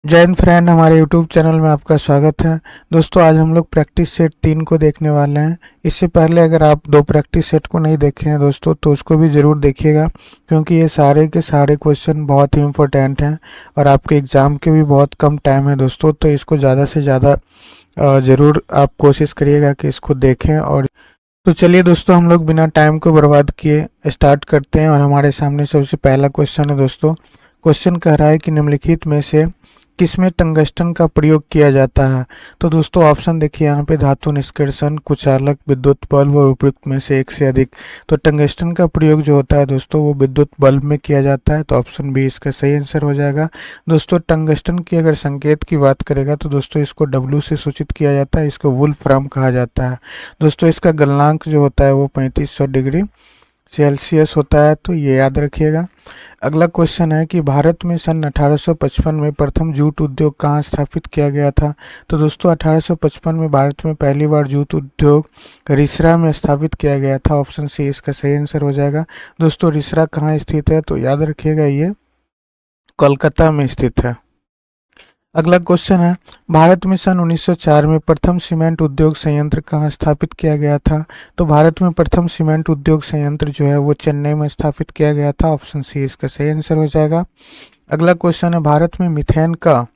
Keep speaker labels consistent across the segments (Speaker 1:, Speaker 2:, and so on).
Speaker 1: जय हिंद फ्रेंड, हमारे YouTube channel में आपका स्वागत है। दोस्तों, आज हम लोग प्रैक्टिस सेट 3 को देखने वाले हैं। इससे पहले अगर आप 2 प्रैक्टिस सेट को नहीं देखे हैं दोस्तों, तो उसको भी ज़रूर देखिएगा, क्योंकि ये सारे के सारे क्वेश्चन बहुत ही इम्पोर्टेंट हैं और आपके एग्ज़ाम के भी बहुत कम टाइम है दोस्तों। तो इसको ज़्यादा से ज़्यादा ज़रूर आप कोशिश करिएगा कि इसको देखें। और तो चलिए दोस्तों, हम लोग बिना टाइम को बर्बाद किए स्टार्ट करते हैं। और हमारे सामने सबसे पहला क्वेश्चन है दोस्तों। क्वेश्चन कह रहा है कि निम्नलिखित में से किसमें टंगस्टन का प्रयोग किया जाता है। तो दोस्तों ऑप्शन देखिए यहाँ पे, धातु निष्कर्षण, कुचालक, विद्युत बल्ब और उपयुक्त में से एक से अधिक। तो टंगस्टन का प्रयोग जो होता है दोस्तों, वो विद्युत बल्ब में किया जाता है। तो ऑप्शन बी इसका सही आंसर हो जाएगा। दोस्तों टंगस्टन की अगर संकेत की बात करेगा तो दोस्तों इसको डब्ल्यू से सूचित किया जाता है। इसको वुल्फ्राम कहा जाता है। दोस्तों इसका गलनांक जो होता है वो 3500 डिग्री सेल्सियस होता है, तो ये याद रखिएगा। अगला क्वेश्चन है कि भारत में सन 1855 में प्रथम जूट उद्योग कहाँ स्थापित किया गया था। तो दोस्तों 1855 में भारत में पहली बार जूट उद्योग रिसरा में स्थापित किया गया था। ऑप्शन सी इसका सही आंसर हो जाएगा। दोस्तों रिसरा कहाँ स्थित है, तो याद रखिएगा ये कोलकाता में स्थित है। अगला क्वेश्चन है, भारत में सन 1904 में प्रथम सीमेंट उद्योग संयंत्र कहाँ स्थापित किया गया था। तो भारत में प्रथम सीमेंट उद्योग संयंत्र जो है वो चेन्नई में स्थापित किया गया था। ऑप्शन सी इसका सही आंसर हो जाएगा। अगला क्वेश्चन है, भारत में मीथेन का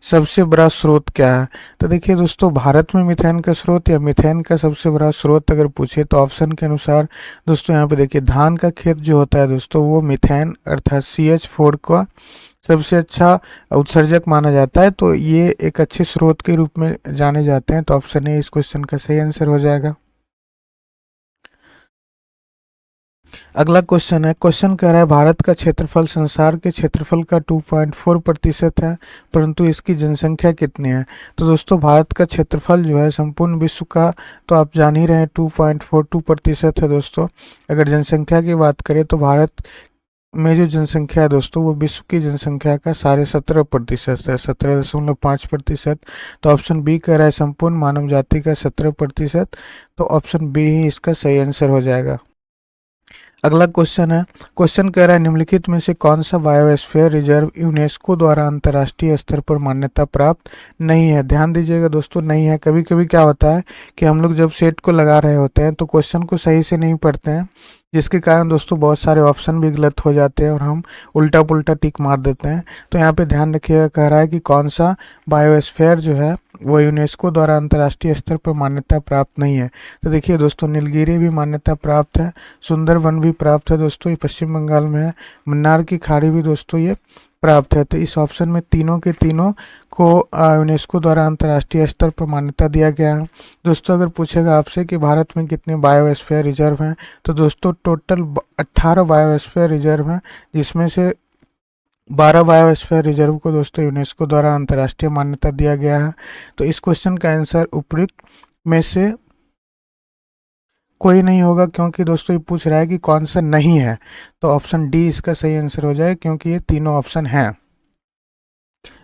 Speaker 1: सबसे बड़ा स्रोत क्या है। तो देखिए दोस्तों, भारत में मीथेन का स्रोत या मीथेन का सबसे बड़ा स्रोत अगर पूछे तो ऑप्शन के अनुसार दोस्तों यहाँ पे देखिए, धान का खेत जो होता है दोस्तों, वो मीथेन अर्थात CH4 का सबसे अच्छा उत्सर्जक माना जाता है। तो ये एक अच्छे स्रोत के रूप में जाने जाते हैं। तो ऑप्शन ए इस क्वेश्चन का सही आंसर हो जाएगा। अगला क्वेश्चन है, क्वेश्चन कह रहा है भारत का क्षेत्रफल संसार के क्षेत्रफल का 2.4% है, परंतु इसकी जनसंख्या कितनी है। तो दोस्तों भारत का क्षेत्रफल जो है संपूर्ण विश्व का, तो आप जान ही रहे हैं 2.42% है दोस्तों। अगर जनसंख्या की बात करें तो भारत में जो जनसंख्या है दोस्तों, वो विश्व की जनसंख्या का 17.5% है, 17.5%। तो ऑप्शन बी कह रहा है संपूर्ण मानव जाति का 17%। तो ऑप्शन बी ही इसका सही आंसर हो जाएगा। अगला क्वेश्चन है, क्वेश्चन कह रहा है निम्नलिखित में से कौन सा बायोस्फीयर रिजर्व यूनेस्को द्वारा अंतर्राष्ट्रीय स्तर पर मान्यता प्राप्त नहीं है। ध्यान दीजिएगा दोस्तों, नहीं है। कभी कभी क्या होता है कि हम लोग जब सेट को लगा रहे होते हैं तो क्वेश्चन को सही से नहीं पढ़ते हैं, जिसके कारण दोस्तों बहुत सारे ऑप्शन भी गलत हो जाते हैं और हम उल्टा पुल्टा टिक मार देते हैं। तो यहाँ पे ध्यान रखिएगा, कह रहा है कि कौन सा बायोस्फीयर जो है वो यूनेस्को द्वारा अंतर्राष्ट्रीय स्तर पर मान्यता प्राप्त नहीं है। तो देखिए दोस्तों, नीलगिरी भी मान्यता प्राप्त है, सुंदरवन भी प्राप्त है दोस्तों, ये पश्चिम बंगाल में है, मन्नार की खाड़ी भी दोस्तों ये प्राप्त है। तो इस ऑप्शन में तीनों के तीनों को यूनेस्को द्वारा अंतर्राष्ट्रीय स्तर पर मान्यता दिया गया है। दोस्तों अगर पूछेगा आपसे कि भारत में कितने बायोस्फीयर रिजर्व हैं, तो दोस्तों टोटल 18 बायोस्फीयर रिजर्व हैं, जिसमें से 12 बायोस्फीयर रिजर्व को दोस्तों यूनेस्को द्वारा अंतर्राष्ट्रीय मान्यता दिया गया है। तो इस क्वेश्चन का आंसर उपयुक्त में से कोई नहीं होगा, क्योंकि दोस्तों ये पूछ रहा है कि कौन सा नहीं है। तो ऑप्शन डी इसका सही आंसर हो जाए, क्योंकि ये तीनों ऑप्शन हैं।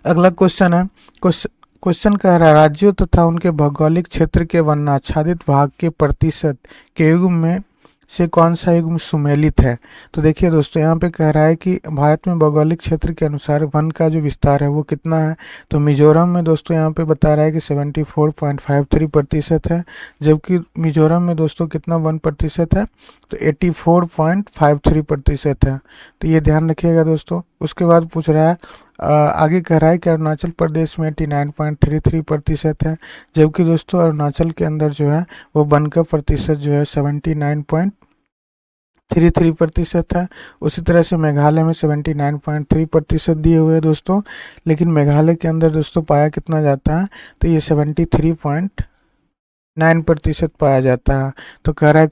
Speaker 1: अगला क्वेश्चन है, क्वेश्चन कह रहा है राज्यों तथा उनके भौगोलिक क्षेत्र के वर्णाच्छादित भाग के प्रतिशत के युग्म में से कौन सा युग्म सुमेलित है। तो देखिए दोस्तों, यहाँ पे कह रहा है कि भारत में भौगोलिक क्षेत्र के अनुसार वन का जो विस्तार है वो कितना है। तो मिजोरम में दोस्तों यहाँ पे बता रहा है कि 74.53% है, जबकि मिजोरम में दोस्तों कितना 1% है, तो 84.53% है। तो ये ध्यान रखिएगा दोस्तों। उसके बाद पूछ रहा है आगे कह रहा है कि अरुणाचल प्रदेश में 89.33% है, जबकि दोस्तों अरुणाचल के अंदर जो है वो वन का प्रतिशत जो है 79.33% है। उसी तरह से मेघालय में 79.3% दिए हुए हैं दोस्तों, लेकिन मेघालय के अंदर दोस्तों पाया कितना जाता है, तो ये 73.9% पाया जाता है। तो कह रहा है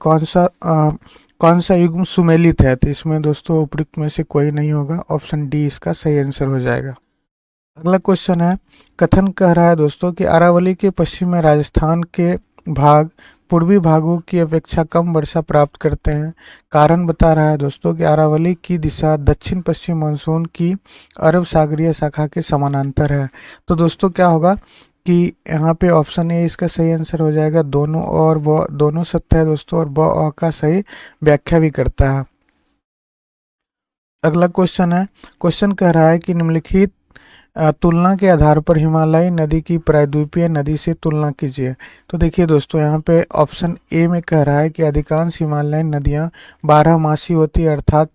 Speaker 1: कौन सा युग्म सुमेलित है। तो इसमें दोस्तों उपयुक्त में से कोई नहीं होगा, ऑप्शन डी इसका सही आंसर हो जाएगा। अगला क्वेश्चन है, कथन कह रहा है दोस्तों कि अरावली के पश्चिम में राजस्थान के भाग पूर्वी भागों की अपेक्षा कम वर्षा प्राप्त करते हैं। कारण बता रहा है दोस्तों कि अरावली की दिशा दक्षिण पश्चिम मानसून की अरब सागरीय शाखा के समानांतर है। तो दोस्तों क्या होगा कि यहाँ पे ऑप्शन ए इसका सही आंसर हो जाएगा। दोनों और व दोनों सत्य है दोस्तों, और ब अ का सही व्याख्या भी करता है। अगला क्वेश्चन है, क्वेश्चन कह रहा है कि निम्नलिखित तुलना के आधार पर हिमालयी नदी की प्रायद्वीपीय नदी से तुलना कीजिए। तो देखिए दोस्तों, यहाँ पे ऑप्शन ए में कह रहा है कि अधिकांश हिमालयन नदियाँ 12 मासी होती है, अर्थात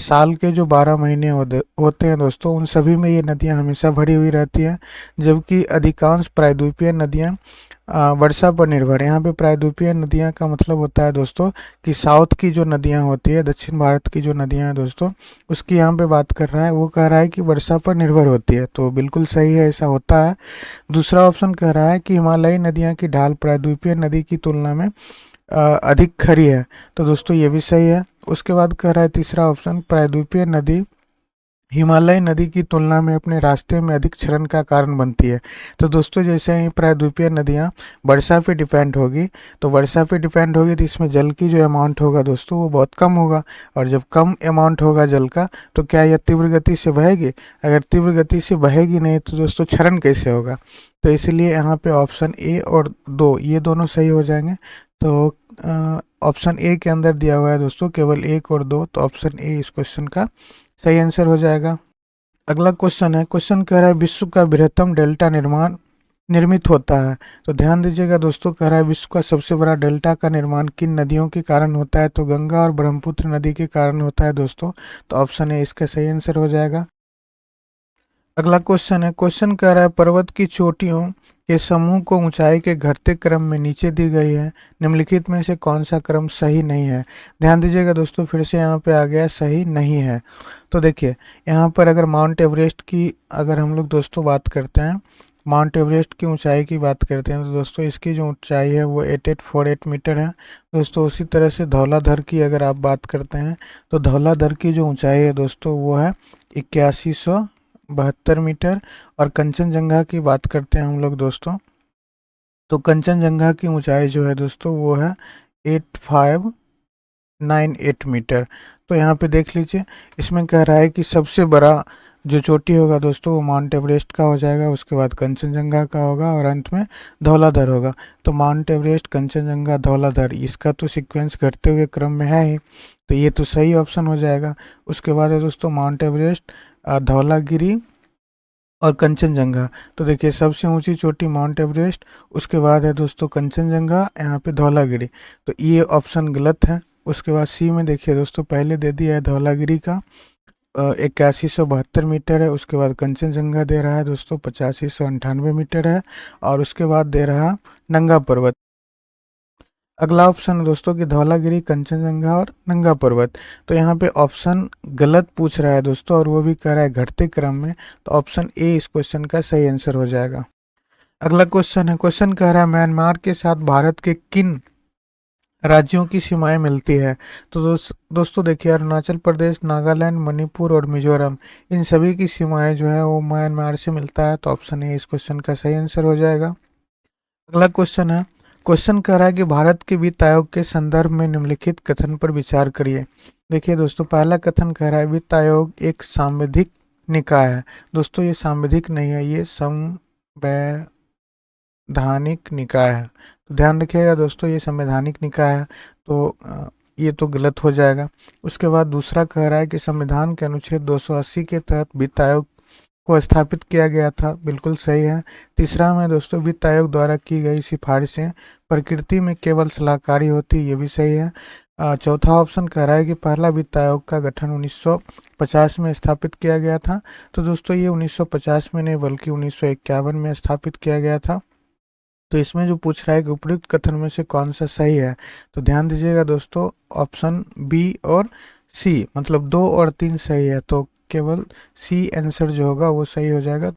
Speaker 1: साल के जो 12 महीने होते हैं दोस्तों, उन सभी में ये नदियाँ हमेशा भरी हुई रहती हैं। जबकि अधिकांश प्रायद्वीपीय नदियाँ वर्षा पर निर्भर है। यहाँ पे प्रायद्वीपीय नदियाँ का मतलब होता है दोस्तों कि साउथ की जो नदियाँ होती है, दक्षिण भारत की जो नदियाँ हैं दोस्तों, उसकी यहाँ पे बात कर रहा है। वो कह रहा है कि वर्षा पर निर्भर होती है, तो बिल्कुल सही है, ऐसा होता है। दूसरा ऑप्शन कह रहा है कि हिमालयी नदियाँ की ढाल प्रायद्वीपीय नदी की तुलना में अधिक खरी है, तो दोस्तों ये भी सही है। उसके बाद कह रहा है तीसरा ऑप्शन, प्रायद्वीपीय नदी हिमालय नदी की तुलना में अपने रास्ते में अधिक क्षरण का कारण बनती है। तो दोस्तों, जैसे ही प्रायद्वीपीय नदियाँ वर्षा पे डिपेंड होगी, तो वर्षा पे डिपेंड होगी तो इसमें जल की जो अमाउंट होगा दोस्तों वो बहुत कम होगा, और जब कम अमाउंट होगा जल का, तो क्या यह तीव्र गति से बहेगी? अगर तीव्र गति से बहेगी नहीं तो दोस्तों क्षरण कैसे होगा? तो इसलिए यहाँ पे ऑप्शन ए और दो, ये दोनों सही हो जाएंगे। तो ऑप्शन ए के अंदर दिया हुआ है दोस्तों केवल एक और दो, तो ऑप्शन ए इस क्वेश्चन का सही आंसर हो जाएगा। अगला क्वेश्चन है, क्वेश्चन कह रहा है विश्व का बृहत्तम डेल्टा निर्मित होता है। तो ध्यान दीजिएगा दोस्तों, कह रहा है विश्व का सबसे बड़ा डेल्टा का निर्माण किन नदियों के कारण होता है? तो गंगा और ब्रह्मपुत्र नदी के कारण होता है दोस्तों। तो ऑप्शन ए इसका सही आंसर हो जाएगा। अगला क्वेश्चन है, क्वेश्चन कह रहा है पर्वत की चोटियों के समूह को ऊंचाई के घटते क्रम में नीचे दी गई है, निम्नलिखित में से कौन सा क्रम सही नहीं है? ध्यान दीजिएगा दोस्तों, फिर से यहाँ पे आ गया सही नहीं है। तो देखिए, यहाँ पर अगर माउंट एवरेस्ट की अगर हम लोग दोस्तों बात करते हैं, माउंट एवरेस्ट की ऊंचाई की बात करते हैं, तो दोस्तों इसकी जो ऊंचाई है वो 8848 मीटर है दोस्तों। उसी तरह से धौलाधर की अगर आप बात करते हैं, तो धौलाधर की जो ऊंचाई है दोस्तों वो है 8172 मीटर। और कंचनजंगा की बात करते हैं हम लोग दोस्तों, तो कंचनजंगा की ऊंचाई जो है दोस्तों वो है 8598 मीटर। तो यहाँ पे देख लीजिए, इसमें कह रहा है कि सबसे बड़ा जो चोटी होगा दोस्तों वो माउंट एवरेस्ट का हो जाएगा, उसके बाद कंचनजंगा का होगा, और अंत में धौलाधर होगा। तो माउंट एवरेस्ट, कंचनजंगा, धौलाधर, इसका तो सीक्वेंस घटते हुए क्रम में है ही, तो ये तो सही ऑप्शन हो जाएगा। उसके बाद है दोस्तों माउंट एवरेस्ट, धौलागिरी और कंचनजंगा। तो देखिए, सबसे ऊंची चोटी माउंट एवरेस्ट, उसके बाद है दोस्तों कंचनजंगा, यहाँ पे धौलागिरी, तो ये ऑप्शन गलत है। उसके बाद सी में देखिए दोस्तों, पहले दे दिया है धौलागिरी का 8172 मीटर है, उसके बाद कंचनजंगा दे रहा है दोस्तों 8598 मीटर है, और उसके बाद दे रहा नंगा पर्वत। अगला ऑप्शन है दोस्तों कि धौलागिरी, कंचनजंगा और नंगा पर्वत। तो यहाँ पे ऑप्शन गलत पूछ रहा है दोस्तों, और वो भी कह रहा है घटते क्रम में, तो ऑप्शन ए इस क्वेश्चन का सही आंसर हो जाएगा। अगला क्वेश्चन है, क्वेश्चन कह रहा है म्यांमार के साथ भारत के किन राज्यों की सीमाएं मिलती है? तो दोस्तों देखिए, अरुणाचल प्रदेश, नागालैंड, मणिपुर और मिजोरम, इन सभी की सीमाएं जो है वो म्यांमार से मिलता है, तो ऑप्शन ए इस क्वेश्चन का सही आंसर हो जाएगा। अगला क्वेश्चन है, क्वेश्चन कह रहा है कि भारत के वित्त आयोग के संदर्भ में निम्नलिखित कथन पर विचार करिए। देखिए दोस्तों, पहला कथन कह रहा है वित्त आयोग एक सांविधिक निकाय है। दोस्तों ये सांविधिक नहीं है, ये संवैधानिक निकाय है। तो ध्यान रखिएगा दोस्तों, ये संवैधानिक निकाय है, तो ये तो गलत हो जाएगा। उसके बाद दूसरा कह रहा है कि संविधान के अनुच्छेद 280 के तहत वित्त आयोग को स्थापित किया गया था, बिल्कुल सही है। तीसरा में दोस्तों, वित्त आयोग द्वारा की गई सिफारिशें प्रकृति में केवल सलाहकारी होती, ये भी सही है। चौथा ऑप्शन कह रहा है कि पहला वित्त आयोग का गठन 1950 में स्थापित किया गया था। तो दोस्तों ये 1950 में नहीं बल्कि 1951 में स्थापित किया गया था। तो इसमें जो पूछ रहा है कि उपयुक्त कथन में से कौन सा सही है, तो ध्यान दीजिएगा दोस्तों, ऑप्शन बी और सी, मतलब 2 और 3 सही है, तो केवल सी आंसर जो होगा वो सही हो जाएगा।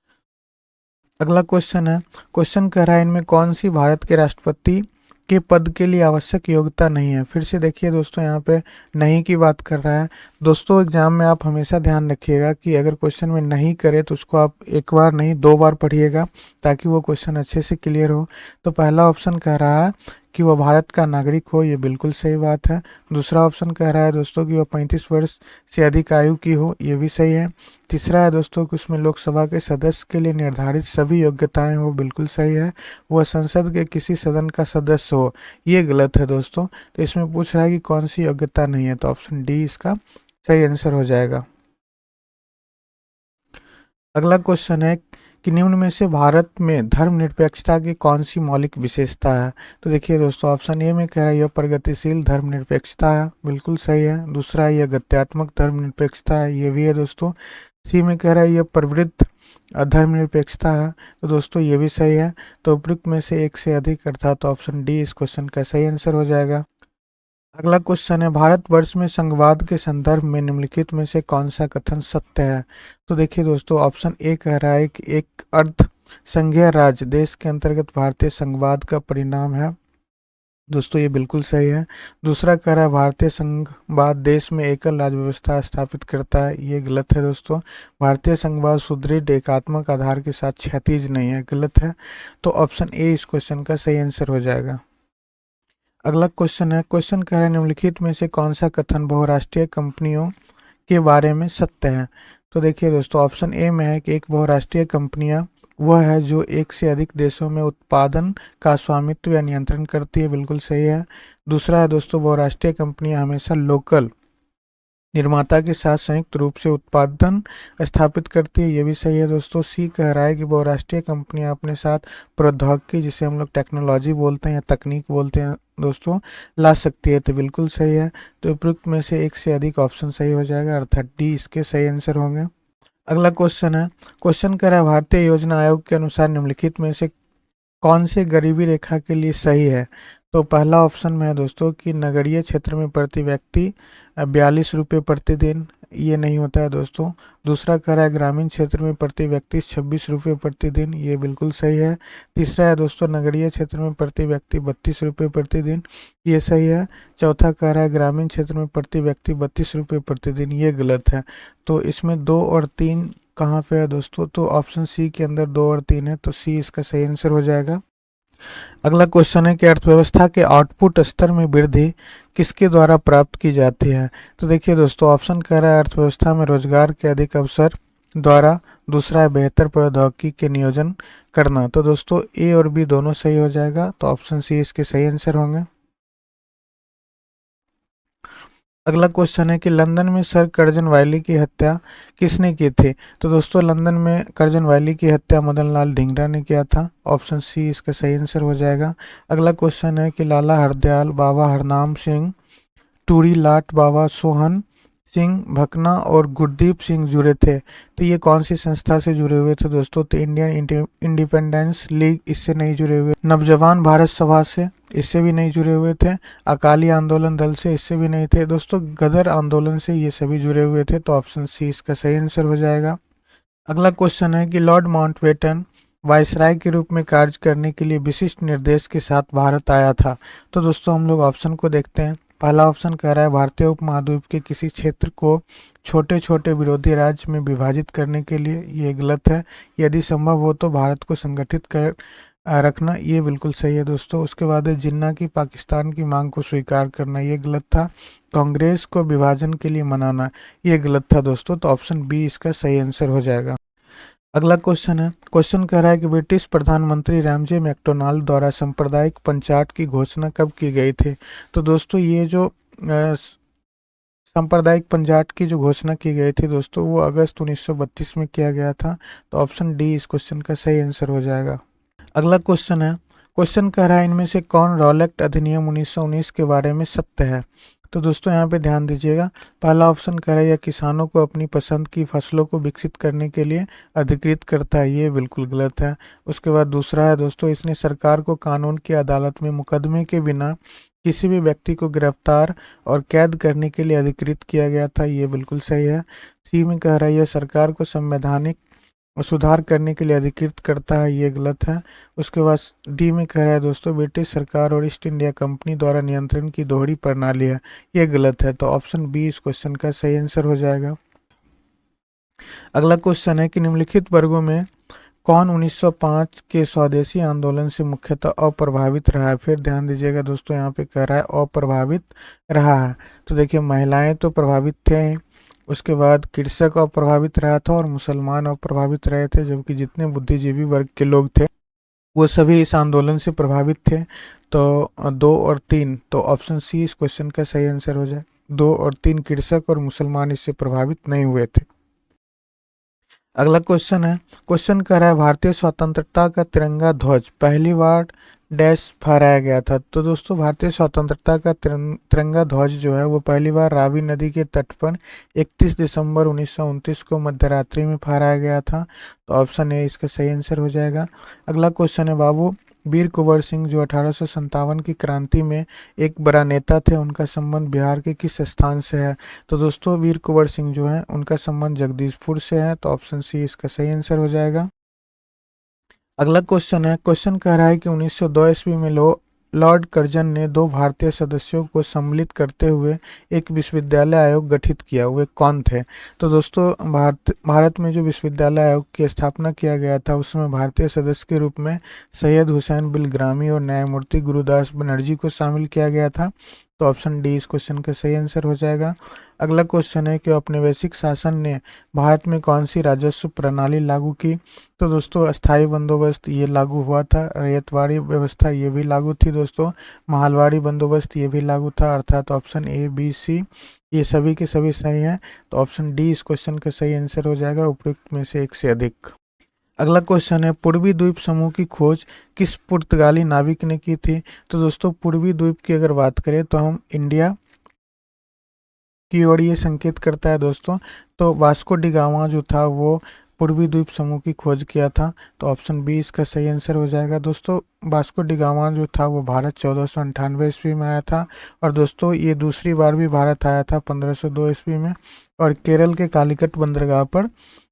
Speaker 1: अगला क्वेश्चन है, क्वेश्चन कह रहा है इनमें कौन सी भारत के राष्ट्रपति के पद के लिए आवश्यक योग्यता नहीं है? फिर से देखिए दोस्तों, यहाँ पे नहीं की बात कर रहा है। दोस्तों एग्जाम में आप हमेशा ध्यान रखिएगा कि अगर क्वेश्चन में नहीं करे तो उसको आप एक बार नहीं 2 बार पढ़िएगा, ताकि वो क्वेश्चन अच्छे से क्लियर हो। तो पहला ऑप्शन कह रहा है कि वह भारत का नागरिक हो, ये बिल्कुल सही बात है। दूसरा ऑप्शन कह रहा है दोस्तों कि वह 35 वर्ष से अधिक आयु की हो, ये भी सही है। तीसरा है दोस्तों कि उसमें लोकसभा के सदस्य के लिए निर्धारित सभी योग्यताएं हो, बिल्कुल सही है। वह संसद के किसी सदन का सदस्य हो, ये गलत है दोस्तों। तो इसमें पूछ रहा है कि कौन सी योग्यता नहीं है, तो ऑप्शन डी इसका सही आंसर हो जाएगा। अगला क्वेश्चन है कि निम्न में से भारत में धर्मनिरपेक्षता की कौन सी मौलिक विशेषता है। तो देखिए दोस्तों, ऑप्शन ए में कह रहा है यह प्रगतिशील धर्मनिरपेक्षता है, बिल्कुल सही है। दूसरा है यह गत्यात्मक धर्मनिरपेक्षता है, ये भी है दोस्तों। सी में कह रहा है यह प्रवृत्त धर्मनिरपेक्षता है, तो दोस्तों ये भी सही है। तो उपयुक्त में से एक से अधिक, अर्थात ऑप्शन डी इस क्वेश्चन का सही आंसर हो जाएगा। अगला क्वेश्चन है भारतवर्ष में संघवाद के संदर्भ में निम्नलिखित में से कौन सा कथन सत्य है। तो देखिए दोस्तों, ऑप्शन ए कह रहा है कि एक अर्ध संघीय राज्य देश के अंतर्गत भारतीय संघवाद का परिणाम है, दोस्तों ये बिल्कुल सही है। दूसरा कह रहा है भारतीय संघवाद देश में एकल राज्य व्यवस्था स्थापित करता है, ये गलत है दोस्तों। भारतीय संघवाद सुदृढ़ एकात्मक आधार के साथ क्षैतिज नहीं है, गलत है। तो ऑप्शन ए इस क्वेश्चन का सही आंसर हो जाएगा। अगला क्वेश्चन है, क्वेश्चन कह रहा है निम्नलिखित में से कौन सा कथन बहुराष्ट्रीय कंपनियों के बारे में सत्य है। तो देखिए दोस्तों, ऑप्शन ए में है कि एक बहुराष्ट्रीय कंपनियां वह है जो एक से अधिक देशों में उत्पादन का स्वामित्व या नियंत्रण करती है, बिल्कुल सही है। दूसरा है दोस्तों, बहुराष्ट्रीय कंपनियां हमेशा लोकल निर्माता के साथ संयुक्त रूप से उत्पादन स्थापित करती है, ये भी सही है दोस्तों। सी कह रहा है कि बहुराष्ट्रीय कंपनियां अपने साथ प्रौद्योगिकी, जिसे हम लोग टेक्नोलॉजी बोलते हैं या तकनीक बोलते हैं दोस्तों, ला सकती है, तो बिल्कुल सही है। तो उपयुक्त में से एक से अधिक ऑप्शन सही हो जाएगा, अर्थात डी इसके सही आंसर होंगे। अगला क्वेश्चन है, क्वेश्चन कह रहा है भारतीय योजना आयोग के अनुसार निम्नलिखित में से कौन से गरीबी रेखा के लिए सही है। तो पहला ऑप्शन में है दोस्तों कि नगरीय क्षेत्र में प्रति व्यक्ति 42 रुपये प्रतिदिन, ये नहीं होता है दोस्तों। दूसरा कह रहा है ग्रामीण क्षेत्र में प्रति व्यक्ति 26 रुपये प्रतिदिन, ये बिल्कुल सही है। तीसरा है दोस्तों नगरीय क्षेत्र में प्रति व्यक्ति 32 रुपये प्रतिदिन, ये सही है। चौथा कह रहा है ग्रामीण क्षेत्र में प्रति व्यक्ति 32 रुपये प्रतिदिन, ये गलत है। तो इसमें 2 और 3 कहाँ पे है दोस्तों, तो ऑप्शन सी के अंदर 2 और 3 है, तो सी इसका सही आंसर हो जाएगा। अगला क्वेश्चन है कि अर्थव्यवस्था के आउटपुट स्तर में वृद्धि किसके द्वारा प्राप्त की जाती है। तो देखिए दोस्तों, ऑप्शन कह रहा है अर्थव्यवस्था में रोजगार के अधिक अवसर द्वारा। दूसरा है बेहतर प्रौद्योगिकी के नियोजन करना। तो दोस्तों ए और बी दोनों सही हो जाएगा, तो ऑप्शन सी इसके सही आंसर होंगे। अगला क्वेश्चन है कि लंदन में सर कर्जन वायली की हत्या किसने की थी। तो दोस्तों लंदन में कर्जन वायली की हत्या मदन लाल ढींगरा ने किया था, ऑप्शन सी इसका सही आंसर हो जाएगा। अगला क्वेश्चन है कि लाला हरदयाल, बाबा हरनाम सिंह, टूरी लाट, बाबा सोहन सिंह भकना और गुरदीप सिंह जुड़े थे, तो ये कौन सी संस्था से जुड़े हुए थे दोस्तों। तो इंडियन इंडिपेंडेंस लीग, इससे नहीं जुड़े हुए। नवजवान भारत सभा से, इससे भी नहीं जुड़े हुए थे। अकाली आंदोलन दल से, इससे भी नहीं थे दोस्तों। गदर आंदोलन से ये सभी जुड़े हुए थे, तो ऑप्शन सी इसका सही आंसर हो जाएगा। अगला क्वेश्चन है कि लॉर्ड माउंटबेटन वायसराय के रूप में कार्य करने के लिए विशिष्ट निर्देश के साथ भारत आया था। तो दोस्तों हम लोग ऑप्शन को देखते हैं। पहला ऑप्शन कह रहा है भारतीय उपमहाद्वीप के किसी क्षेत्र को छोटे छोटे विरोधी राज्य में विभाजित करने के लिए, ये गलत है। यदि संभव हो तो भारत को संगठित कर रखना, ये बिल्कुल सही है दोस्तों। उसके बाद है जिन्ना की पाकिस्तान की मांग को स्वीकार करना, ये गलत था। कांग्रेस को विभाजन के लिए मनाना, ये गलत था दोस्तों, तो ऑप्शन बी इसका सही आंसर हो जाएगा। अगला क्वेश्चन है, क्वेश्चन कह रहा है कि ब्रिटिश प्रधानमंत्री रैमजे मैकडोनाल्ड द्वारा सांप्रदायिक पंचायत की घोषणा कब की गई थी। तो दोस्तों ये जो सांप्रदायिक पंचायत की जो घोषणा की गई थी दोस्तों, वो अगस्त 1932 में किया गया था, तो ऑप्शन डी इस क्वेश्चन का सही आंसर हो जाएगा। अगला क्वेश्चन है, क्वेश्चन कह रहा है इनमें से कौन रॉलेक्ट अधिनियम 1919 के बारे में सत्य है। तो दोस्तों यहाँ पे ध्यान दीजिएगा। पहला ऑप्शन कह रहा है यह किसानों को अपनी पसंद की फसलों को विकसित करने के लिए अधिकृत करता है, ये बिल्कुल गलत है। उसके बाद दूसरा है दोस्तों, इसने सरकार को कानून की अदालत में मुकदमे के बिना किसी भी व्यक्ति को गिरफ्तार और कैद करने के लिए अधिकृत किया गया था, ये बिल्कुल सही है। सी में कह रहा है यह सरकार को संवैधानिक सुधार करने के लिए अधिकृत करता है, ये गलत है। उसके बाद डी में कह रहा है दोस्तों ब्रिटिश सरकार और ईस्ट इंडिया कंपनी द्वारा नियंत्रण की दोहरी प्रणाली है, ये गलत है। तो ऑप्शन बी इस क्वेश्चन का सही आंसर हो जाएगा। अगला क्वेश्चन है कि निम्नलिखित वर्गों में कौन 1905 के स्वदेशी आंदोलन से मुख्यतः अप्रभावित रहा है। फिर ध्यान दीजिएगा दोस्तों, यहाँ पे कह रहा है अप्रभावित रहा है, तो देखिए महिलाएं तो प्रभावित थे, उसके बाद कृषक अप्रभावित रहा था और मुसलमान अप्रभावित रहे थे, जबकि जितने बुद्धिजीवी वर्ग के लोग थे वो सभी इस आंदोलन से प्रभावित थे। तो 2 और 3, तो ऑप्शन सी इस क्वेश्चन का सही आंसर हो जाए। 2 और 3 कृषक और मुसलमान इससे प्रभावित नहीं हुए थे। अगला क्वेश्चन है, क्वेश्चन कह रहा है भारतीय स्वतंत्रता का तिरंगा ध्वज पहली बार डैश फहराया गया था। तो दोस्तों भारतीय स्वतंत्रता का तिरंगा ध्वज जो है वो पहली बार रावी नदी के तट पर 31 दिसंबर 1929 को मध्यरात्रि में फहराया गया था। तो ऑप्शन ए इसका सही आंसर हो जाएगा। अगला क्वेश्चन है, बाबू वीर कुंवर सिंह जो 1857 की क्रांति में एक बड़ा नेता थे, उनका संबंध बिहार के किस स्थान से है। तो दोस्तों वीर कुंवर सिंह जो है उनका संबंध जगदीशपुर से है। तो ऑप्शन सी इसका सही आंसर हो जाएगा। अगला क्वेश्चन है, क्वेश्चन कह रहा है कि 1902 ईस्वी में लॉर्ड कर्जन ने 2 भारतीय सदस्यों को सम्मिलित करते हुए एक विश्वविद्यालय आयोग गठित किया, वे कौन थे। तो दोस्तों भारत में जो विश्वविद्यालय आयोग की स्थापना किया गया था उसमें भारतीय सदस्य के रूप में सैयद हुसैन बिलग्रामी और न्यायमूर्ति गुरुदास बनर्जी को शामिल किया गया था। तो ऑप्शन डी इस क्वेश्चन का सही आंसर हो जाएगा। अगला क्वेश्चन है कि औपनिवेशिक शासन ने भारत में कौन सी राजस्व प्रणाली लागू की। तो दोस्तों अस्थाई बंदोबस्त ये लागू हुआ था, रैयतवाड़ी व्यवस्था ये भी लागू थी दोस्तों, महलवाड़ी बंदोबस्त ये भी लागू था। अर्थात ऑप्शन ए बी सी ये सभी के सभी सही हैं। तो ऑप्शन डी इस क्वेश्चन का सही आंसर हो जाएगा, उपयुक्त में से एक से अधिक। अगला क्वेश्चन है, पूर्वी द्वीप समूह की खोज किस पुर्तगाली नाविक ने की थी। तो दोस्तों पूर्वी द्वीप की अगर बात करें तो हम इंडिया की ओर ये संकेत करता है दोस्तों। तो वास्को डी गामा जो था वो पूर्वी द्वीप समूह की खोज किया था। तो ऑप्शन बी इसका सही आंसर हो जाएगा। दोस्तों वास्को डी गामा जो था वो भारत 1498 ईस्वी में आया था, और दोस्तों ये दूसरी बार भी भारत आया था 1502 ईस्वी में, और केरल के कालीकट बंदरगाह पर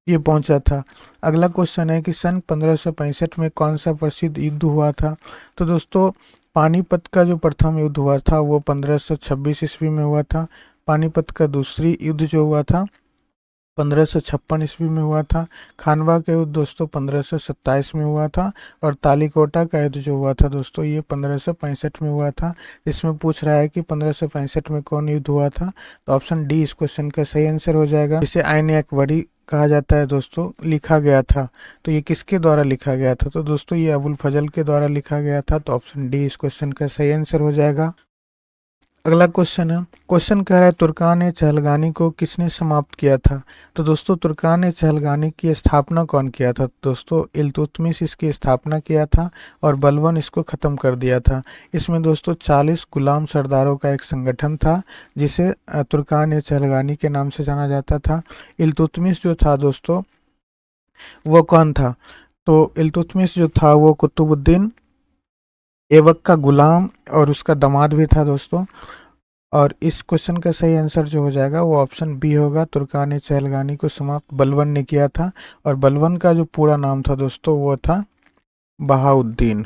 Speaker 1: ये पहुंचा था। अगला क्वेश्चन है कि सन 1565 में कौन सा प्रसिद्ध युद्ध हुआ था। तो दोस्तों पानीपत का जो प्रथम युद्ध हुआ था वो 1526 ईस्वी में हुआ था। पानीपत का दूसरी युद्ध जो हुआ था 1556 ईस्वी में हुआ था। खानवा का युद्ध दोस्तों 1527 में हुआ था, और तालीकोटा का युद्ध जो हुआ था दोस्तों ये 1565 में हुआ था। इसमें पूछ रहा है कि 1565 में कौन युद्ध हुआ था। तो ऑप्शन डी इस क्वेश्चन का सही आंसर हो जाएगा। इसे आईन अकबरी कहा जाता है दोस्तों, लिखा गया था। तो ये किसके द्वारा लिखा गया था। तो दोस्तों ये अबुल फजल के द्वारा लिखा गया था। तो ऑप्शन डी इस क्वेश्चन का सही आंसर हो जाएगा। अगला क्वेश्चन है, क्वेश्चन कह रहा है तुर्कान ए चहलगानी को किसने समाप्त किया था। तो दोस्तों तुर्कान ए चहलगानी की स्थापना कौन किया था। दोस्तों इल्तुतमिश इसकी स्थापना किया था, और बलबन इसको ख़त्म कर दिया था। इसमें दोस्तों 40 गुलाम सरदारों का एक संगठन था जिसे तुर्कान ए चहलगानी के नाम से जाना जाता था। इल्तुतमिश जो था दोस्तों वो कौन था। तो इल्तुतमिश जो था वो कुतुबुद्दीन ऐबक का गुलाम और उसका दामाद भी था दोस्तों। और इस क्वेश्चन का सही आंसर जो हो जाएगा वो ऑप्शन बी होगा, तुर्कान ए चहलगानी को समाप्त बलबन ने किया था। और बलबन का जो पूरा नाम था दोस्तों वो था बहाउद्दीन।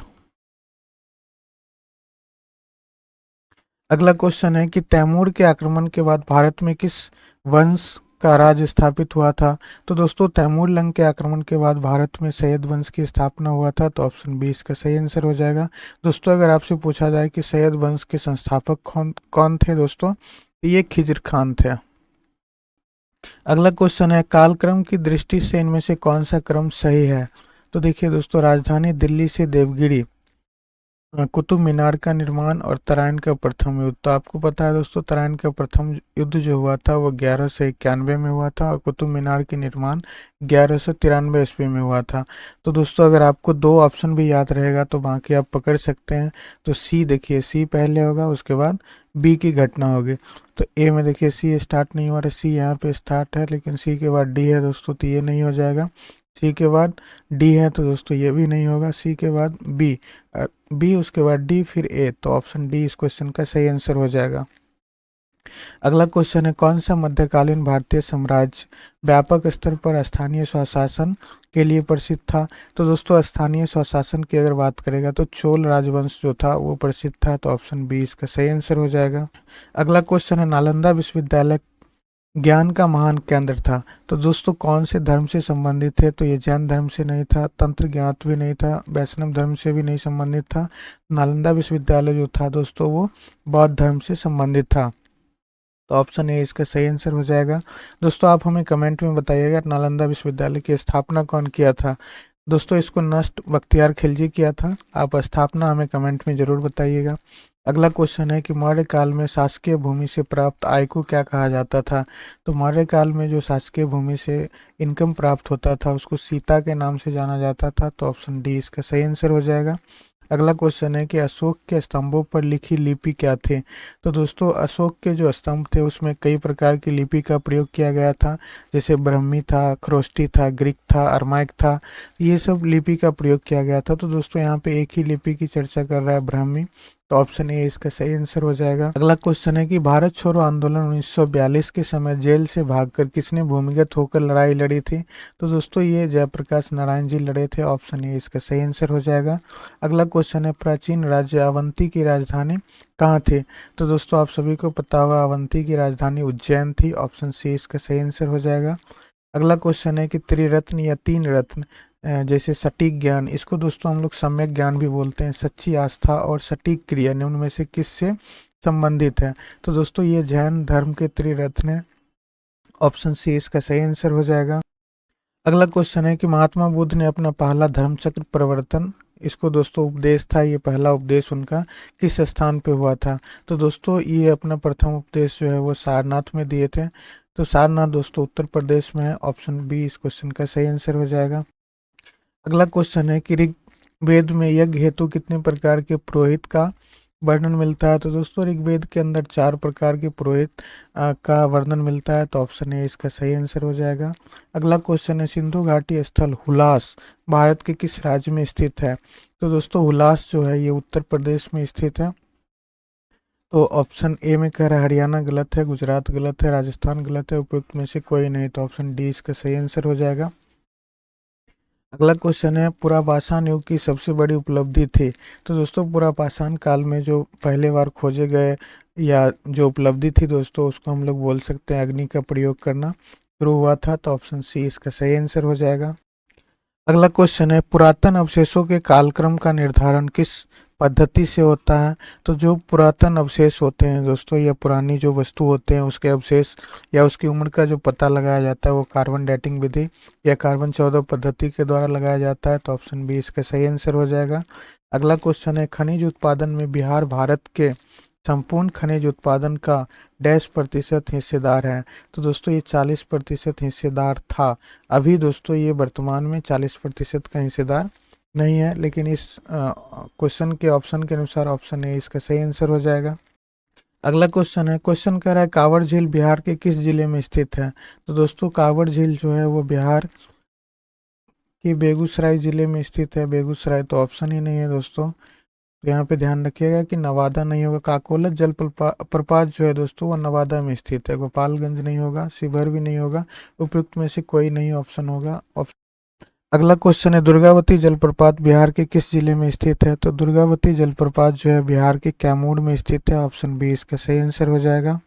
Speaker 1: अगला क्वेश्चन है कि तैमूर के आक्रमण के बाद भारत में किस वंश का राज स्थापित हुआ था। तो दोस्तों तैमूर लंग के आक्रमण के बाद भारत में सैयद वंश की स्थापना हुआ था। तो ऑप्शन बी इसका सही आंसर हो जाएगा। दोस्तों अगर आपसे पूछा जाए कि सैयद वंश के संस्थापक कौन कौन थे दोस्तों, तो ये खिजर खान थे। अगला क्वेश्चन है, कालक्रम की दृष्टि से इनमें से कौन सा क्रम सही है। तो देखिए दोस्तों राजधानी दिल्ली से देवगिरी, कुतुब मीनार का निर्माण और तराइन का प्रथम युद्ध। तो आपको पता है दोस्तों तराइन का प्रथम युद्ध जो हुआ था वो 1191 में हुआ था, और कुतुब मीनार की निर्माण 1193 ईस्वी में हुआ था। तो दोस्तों अगर आपको दो ऑप्शन भी याद रहेगा तो बाकी आप पकड़ सकते हैं। तो सी देखिए, सी पहले होगा उसके बाद बी की घटना होगी। तो ए में देखिए सी स्टार्ट नहीं हुआ है, सी यहाँ पे स्टार्ट है, लेकिन सी के बाद डी है दोस्तों, तो ये नहीं हो जाएगा। सी के बाद डी है तो दोस्तों ये भी नहीं होगा। सी के बाद बी, बी उसके बाद डी फिर ए। तो ऑप्शन डी इस क्वेश्चन का सही आंसर हो जाएगा। अगला क्वेश्चन है, कौन सा मध्यकालीन भारतीय साम्राज्य व्यापक स्तर पर स्थानीय स्वशासन के लिए प्रसिद्ध था। तो दोस्तों स्थानीय स्वशासन की अगर बात करेगा तो चोल राजवंश जो था वो प्रसिद्ध था। तो ऑप्शन बी इसका सही आंसर हो जाएगा। अगला क्वेश्चन है, नालंदा विश्वविद्यालय ज्ञान का महान केंद्र था। तो दोस्तों कौन से धर्म से संबंधित है। तो ये जैन धर्म से नहीं था, तंत्र ज्ञात भी नहीं था, वैष्णव धर्म से भी नहीं संबंधित था। नालंदा विश्वविद्यालय जो था दोस्तों वो बौद्ध धर्म से संबंधित था। तो ऑप्शन ए इसका सही आंसर हो जाएगा। दोस्तों आप हमें कमेंट में बताइएगा नालंदा विश्वविद्यालय की स्थापना कौन किया था। दोस्तों इसको नष्ट बख्तियार खिलजी किया था। आप स्थापना हमें कमेंट में ज़रूर बताइएगा। अगला क्वेश्चन है कि मौर्य काल में शासकीय भूमि से प्राप्त आय को क्या कहा जाता था। तो मौर्य काल में जो शासकीय भूमि से इनकम प्राप्त होता था उसको सीता के नाम से जाना जाता था। तो ऑप्शन डी इसका सही आंसर हो जाएगा। अगला क्वेश्चन है कि अशोक के स्तंभों पर लिखी लिपि क्या थे। तो दोस्तों अशोक के जो स्तंभ थे उसमें कई प्रकार की लिपि का प्रयोग किया गया था, जैसे ब्रह्मी था, खरोष्टी था, ग्रीक था, अरमाइक था। ये सब लिपि का प्रयोग किया गया था। तो दोस्तों यहाँ पे एक ही लिपि की चर्चा कर रहा है, ब्राह्मी। तो ऑप्शन ए इसका सही आंसर हो जाएगा। अगला क्वेश्चन है कि भारत छोड़ो आंदोलन 1942 के समय जेल से भागकर किसने भूमिगत होकर लड़ाई लड़ी थी। तो दोस्तों ये जयप्रकाश नारायण जी लड़े थे। ऑप्शन ए इसका सही आंसर हो जाएगा। अगला क्वेश्चन है प्राचीन राज्य अवंती की राजधानी कहाँ थी। तो दोस्तों आप सभी को पता होगा अवंती की राजधानी उज्जैन थी। ऑप्शन सी इसका सही आंसर हो जाएगा। अगला क्वेश्चन है कि त्रिरत्न या तीन रत्न जैसे सटीक ज्ञान, इसको दोस्तों हम लोग सम्यक ज्ञान भी बोलते हैं, सच्ची आस्था और सटीक क्रिया, निम्न में से किससे संबंधित है। तो दोस्तों ये जैन धर्म के त्रिरत्न है। ऑप्शन सी इसका सही आंसर हो जाएगा। अगला क्वेश्चन है कि महात्मा बुद्ध ने अपना पहला धर्मचक्र प्रवर्तन, इसको दोस्तों उपदेश था, ये पहला उपदेश उनका किस स्थान पे हुआ था। तो दोस्तों ये अपना प्रथम उपदेश जो है वो सारनाथ में दिए थे। तो सारनाथ दोस्तों उत्तर प्रदेश में है। ऑप्शन बी इस क्वेश्चन का सही आंसर हो जाएगा। अगला क्वेश्चन है कि ऋग्वेद में यज्ञ हेतु कितने प्रकार के पुरोहित का वर्णन मिलता है। तो दोस्तों ऋग्वेद के अंदर 4 प्रकार के पुरोहित का वर्णन मिलता है। तो ऑप्शन ए इसका सही आंसर हो जाएगा। अगला क्वेश्चन है सिंधु घाटी स्थल हुलास भारत के किस राज्य में स्थित है। तो दोस्तों हुलास जो है ये उत्तर प्रदेश में स्थित है। तो ऑप्शन ए में कह रहा है हरियाणा गलत है, गुजरात गलत है, राजस्थान गलत है, उपयुक्त में से कोई नहीं। तो ऑप्शन डी इसका सही आंसर हो जाएगा। अगला क्वेश्चन है पुरापाषाण युग की सबसे बड़ी उपलब्धि थी। तो दोस्तों पुरापाषाण काल में जो पहले बार खोजे गए या जो उपलब्धि थी दोस्तों उसको हम लोग बोल सकते हैं अग्नि का प्रयोग करना शुरू हुआ था। तो ऑप्शन सी इसका सही आंसर हो जाएगा। अगला क्वेश्चन है पुरातन अवशेषों के कालक्रम का निर्धारण किस पद्धति से होता है। तो जो पुरातन अवशेष होते हैं दोस्तों या पुरानी जो वस्तु होते हैं उसके अवशेष या उसकी उम्र का जो पता लगाया जाता है वो कार्बन डेटिंग विधि या कार्बन 14 पद्धति के द्वारा लगाया जाता है। तो ऑप्शन बी इसका सही आंसर हो जाएगा। अगला क्वेश्चन है खनिज उत्पादन में बिहार भारत के संपूर्ण खनिज उत्पादन का डैश प्रतिशत हिस्सेदार है। तो दोस्तों ये 40% हिस्सेदार था। अभी दोस्तों ये वर्तमान में 40% का हिस्सेदार नहीं है, लेकिन इस क्वेश्चन के ऑप्शन के अनुसार ऑप्शन ए इसका सही आंसर हो जाएगा। अगला क्वेश्चन है क्वेश्चन कह रहा है कांवड़ झील बिहार के किस जिले में स्थित है। तो दोस्तों कांवड़ झील जो है वो बिहार के बेगूसराय जिले में स्थित है। बेगूसराय तो ऑप्शन ही नहीं है दोस्तों। तो यहाँ पे ध्यान रखिएगा कि नवादा नहीं होगा। काकोलत जल प्रपात जो है दोस्तों वो नवादा में स्थित है। गोपालगंज नहीं होगा, शिवहर भी नहीं होगा, उपयुक्त में से कोई नहीं ऑप्शन होगा। अगला क्वेश्चन है दुर्गावती जलप्रपात बिहार के किस जिले में स्थित है। तो दुर्गावती जलप्रपात जो है बिहार के कैमूर में स्थित है। ऑप्शन बी इसका सही आंसर हो जाएगा।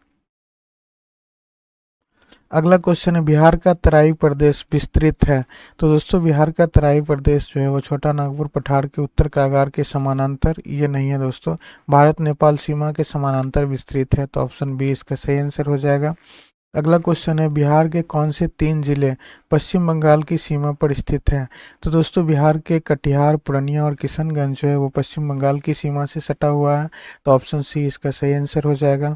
Speaker 1: अगला क्वेश्चन है बिहार का तराई प्रदेश विस्तृत है। तो दोस्तों बिहार का तराई प्रदेश जो है वो छोटा नागपुर पठार के उत्तर कागार के समानांतर, ये नहीं है दोस्तों, भारत नेपाल सीमा के समानांतर विस्तृत है। तो ऑप्शन बी इसका सही आंसर हो जाएगा। अगला क्वेश्चन है बिहार के कौन से 3 जिले पश्चिम बंगाल की सीमा पर स्थित हैं। तो दोस्तों बिहार के कटिहार, पूर्णिया और किशनगंज जो है वो पश्चिम बंगाल की सीमा से सटा हुआ है। तो ऑप्शन सी इसका सही आंसर हो जाएगा।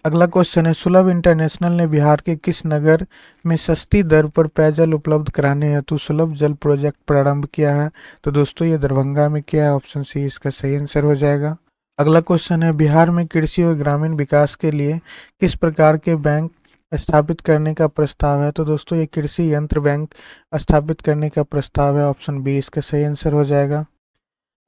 Speaker 1: अगला क्वेश्चन है सुलभ इंटरनेशनल ने बिहार के किस नगर में सस्ती दर पर पेयजल उपलब्ध कराने हेतु सुलभ जल प्रोजेक्ट प्रारंभ किया है। तो दोस्तों ये दरभंगा में किया है। ऑप्शन सी इसका सही आंसर हो जाएगा। अगला क्वेश्चन है बिहार में कृषि और ग्रामीण विकास के लिए किस प्रकार के बैंक स्थापित करने का प्रस्ताव है। तो दोस्तों ये कृषि यंत्र बैंक स्थापित करने का प्रस्ताव है। ऑप्शन बी इसका सही आंसर हो जाएगा।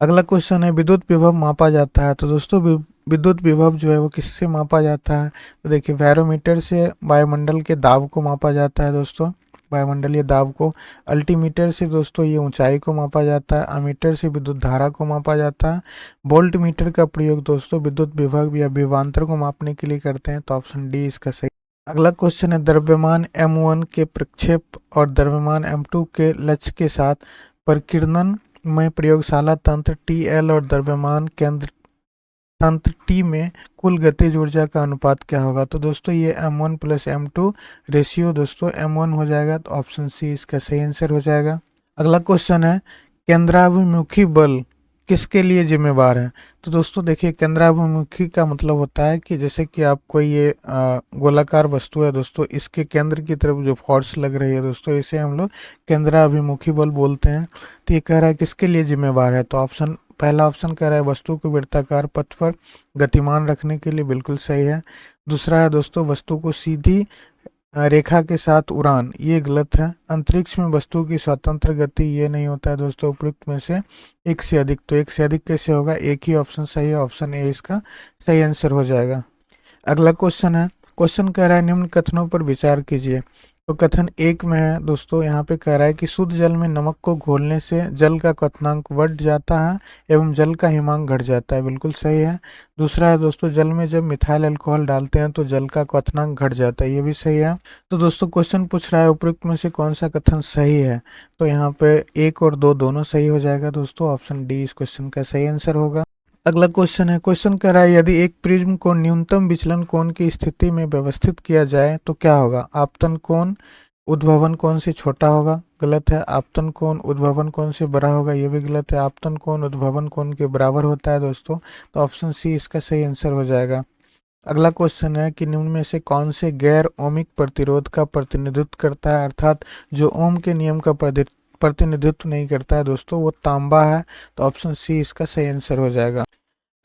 Speaker 1: अगला क्वेश्चन है विद्युत विभव मापा जाता है। तो दोस्तों विद्युत विभव जो है वो किससे मापा जाता है। तो देखिए बैरोमीटर से वायुमंडल के दाब को मापा जाता है दोस्तों, वायुमंडलीय दाब को। अल्टीमीटर से दोस्तों ये ऊंचाई को मापा जाता है। अमीटर से विद्युत धारा को मापा जाता है। वोल्ट मीटर का प्रयोग दोस्तों विद्युत विभव या विभवांतर को मापने के लिए करते हैं। तो ऑप्शन डी इसका सही। अगला क्वेश्चन है द्रव्यमान M1 के प्रक्षेप और द्रव्यमान M2 के लक्ष्य के साथ प्रकीर्णन में प्रयोगशाला तंत्र TL और द्रव्यमान केंद्र तंत्र T में कुल गतिज ऊर्जा का अनुपात क्या होगा। तो दोस्तों ये M1 + M2 रेशियो दोस्तों M1 हो जाएगा। तो ऑप्शन सी इसका सही आंसर हो जाएगा। अगला क्वेश्चन है केंद्राभिमुखी बल किसके लिए जिम्मेवार है। तो दोस्तों देखिए, केंद्राभिमुखी का मतलब होता है कि जैसे कि आप कोई ये गोलाकार वस्तु है दोस्तों, इसके केंद्र की तरफ जो फोर्स लग रही है दोस्तों, इसे हम लोग केंद्राभिमुखी बल बोलते हैं। तो ये कह रहा है किसके लिए जिम्मेवार है, तो ऑप्शन पहला ऑप्शन कह रहा है वस्तु को वृत्ताकार पथ पर गतिमान रखने के लिए, बिल्कुल सही है। दूसरा है दोस्तों वस्तु को सीधी रेखा के साथ उड़ान, ये गलत है। अंतरिक्ष में वस्तु की स्वतंत्र गति, ये नहीं होता है दोस्तों। उपयुक्त में से एक से अधिक, तो एक से अधिक कैसे होगा, एक ही ऑप्शन सही है, ऑप्शन ए इसका सही आंसर हो जाएगा। अगला क्वेश्चन है, क्वेश्चन कह रहा है निम्न कथनों पर विचार कीजिए। तो कथन एक में है दोस्तों, यहाँ पे कह रहा है कि शुद्ध जल में नमक को घोलने से जल का क्वथनांक बढ़ जाता है एवं जल का हिमांक घट जाता है, बिल्कुल सही है। दूसरा है दोस्तों, जल में जब मिथाइल अल्कोहल डालते हैं तो जल का क्वथनांक घट जाता है, ये भी सही है। तो दोस्तों क्वेश्चन पूछ रहा है उपयुक्त में से कौन सा कथन सही है, तो यहाँ पे एक और दो दोनों सही हो जाएगा दोस्तों, ऑप्शन डी इस क्वेश्चन का सही आंसर होगा। अगला क्वेश्चन है, क्वेश्चन कह रहा है यदि एक प्रिज्म को न्यूनतम विचलन कोण की स्थिति में व्यवस्थित किया जाए तो क्या होगा। आपतन कोण उद्भवन कोण से छोटा होगा, गलत है। आपतन कोण उद्भवन कोण से बड़ा होगा, ये भी गलत है। आपतन कोण उद्भवन कोण के बराबर होता है दोस्तों, तो ऑप्शन सी इसका सही आंसर हो जाएगा। अगला क्वेश्चन है कि निम्न में से कौन से गैर ओमिक प्रतिरोध का प्रतिनिधित्व करता है, अर्थात जो ओम के नियम का प्रतिनिधित्व नहीं करता है दोस्तों, वो तांबा है, तो ऑप्शन सी इसका सही आंसर हो जाएगा।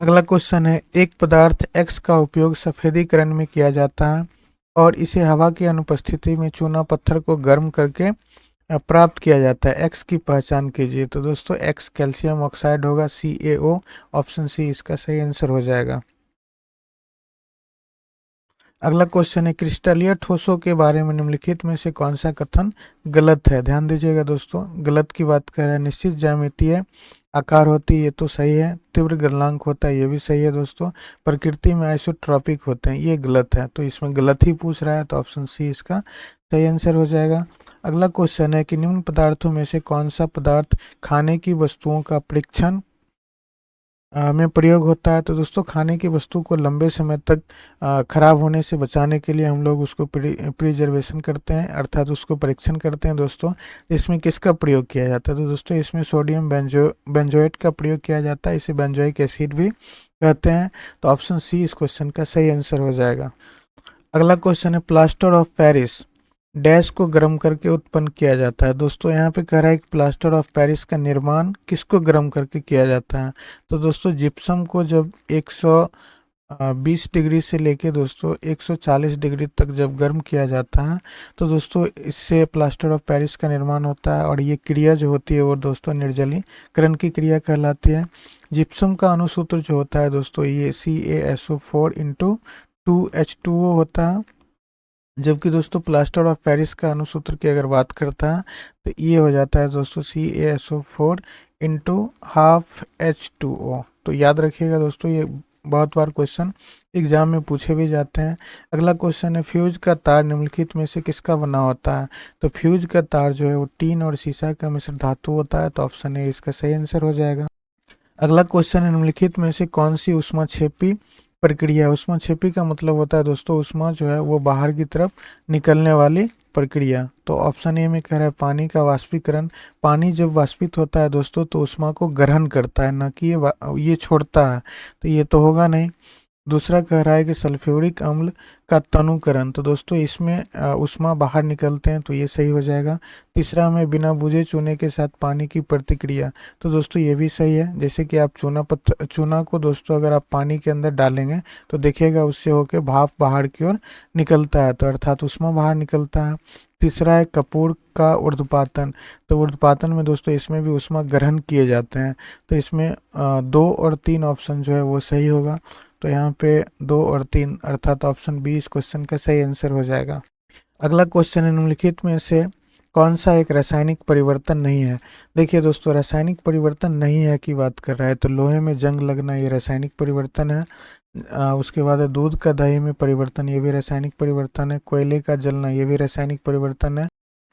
Speaker 1: अगला क्वेश्चन है, एक पदार्थ X का उपयोग सफेदीकरण में किया जाता है और इसे हवा की अनुपस्थिति में चूना पत्थर को गर्म करके प्राप्त किया जाता है, X की पहचान कीजिए। तो दोस्तों X कैल्शियम ऑक्साइड होगा, CaO, ऑप्शन सी इसका सही आंसर हो जाएगा। अगला क्वेश्चन है, क्रिस्टलीय ठोसों के बारे में निम्नलिखित में से कौन सा कथन गलत है। ध्यान दीजिएगा दोस्तों, गलत की बात कर रहा है। निश्चित ज्यामितीय आकार होती है, ये तो सही है। तीव्र गलनांक होता है, ये भी सही है दोस्तों। प्रकृति में आइसोट्रॉपिक होते हैं, ये गलत है, तो इसमें गलत ही पूछ रहा है, तो ऑप्शन सी इसका सही आंसर हो जाएगा। अगला क्वेश्चन है कि निम्न पदार्थों में से कौन सा पदार्थ खाने की वस्तुओं का परीक्षण में प्रयोग होता है। तो दोस्तों खाने की वस्तु को लंबे समय तक खराब होने से बचाने के लिए हम लोग उसको प्रिजर्वेशन करते हैं, अर्थात उसको परीक्षण करते हैं दोस्तों। इसमें किसका प्रयोग किया जाता है, तो दोस्तों इसमें सोडियम बेंजोएट का प्रयोग किया जाता है, इसे बेंजोइक एसिड भी कहते हैं, तो ऑप्शन सी इस क्वेश्चन का सही आंसर हो जाएगा। अगला क्वेश्चन है, प्लास्टर ऑफ पेरिस डैश को गर्म करके उत्पन्न किया जाता है। दोस्तों यहाँ पे कह रहा है कि प्लास्टर ऑफ पेरिस का निर्माण किसको गर्म करके किया जाता है। तो दोस्तों जिप्सम को जब 120 डिग्री से लेके दोस्तों 140 डिग्री तक जब गर्म किया जाता है, तो दोस्तों इससे प्लास्टर ऑफ पेरिस का निर्माण होता है, और ये क्रिया जो होती है वो दोस्तों निर्जलीकरण की क्रिया कहलाती है। जिप्सम का अणुसूत्र जो होता है दोस्तों, ये CaSO4 इंटू 2H2O होता है, जबकि दोस्तों प्लास्टर ऑफ पेरिस का अणुसूत्र की अगर बात करता है तो ये हो जाता है दोस्तों CaSO4 इंटू हाफ H2O। तो याद रखिएगा दोस्तों, ये बहुत बार क्वेश्चन एग्जाम में पूछे भी जाते हैं। अगला क्वेश्चन है, फ्यूज का तार निम्नलिखित में से किसका बना होता है। तो फ्यूज का तार जो है वो टीन और सीसा का मिश्र धातु होता है, तो ऑप्शन ए इसका सही आंसर हो जाएगा। अगला क्वेश्चन है, निम्नलिखित में से कौन सी ऊष्माक्षेपी प्रक्रिया है। ऊष्माक्षेपी का मतलब होता है दोस्तों ऊष्मा जो है वो बाहर की तरफ निकलने वाली प्रक्रिया, तो ऑप्शन ए में कह रहा है पानी का वाष्पीकरण। पानी जब वाष्पित होता है दोस्तों तो ऊष्मा को ग्रहण करता है, ना कि ये छोड़ता है, तो ये तो होगा नहीं। दूसरा कह रहा है कि सल्फ्यूरिक अम्ल का तनुकरण, तो दोस्तों इसमें ऊष्मा बाहर निकलते हैं, तो ये सही हो जाएगा। तीसरा में बिना बुझे चूने के साथ पानी की प्रतिक्रिया, तो दोस्तों ये भी सही है। जैसे कि आप चूना को दोस्तों अगर आप पानी के अंदर डालेंगे तो देखिएगा उससे होकर भाप बाहर की ओर निकलता है, तो अर्थात ऊष्मा बाहर निकलता है। तीसरा है कपूर का ऊर्ध्वपातन, तो ऊर्ध्वपातन में दोस्तों इसमें भी ऊष्मा ग्रहण किए जाते हैं, तो इसमें 2 और 3 ऑप्शन जो है वो सही होगा। तो यहाँ पे 2 और 3 अर्थात ऑप्शन बी इस क्वेश्चन का सही आंसर हो जाएगा। अगला क्वेश्चन है, निम्नलिखित में से कौन सा एक रासायनिक परिवर्तन नहीं है। देखिए दोस्तों रासायनिक परिवर्तन नहीं है की बात कर रहा है, तो लोहे में जंग लगना ये रासायनिक परिवर्तन है। उसके बाद दूध का दही में परिवर्तन, ये भी रासायनिक परिवर्तन है। कोयले का जलना, ये भी रासायनिक परिवर्तन है।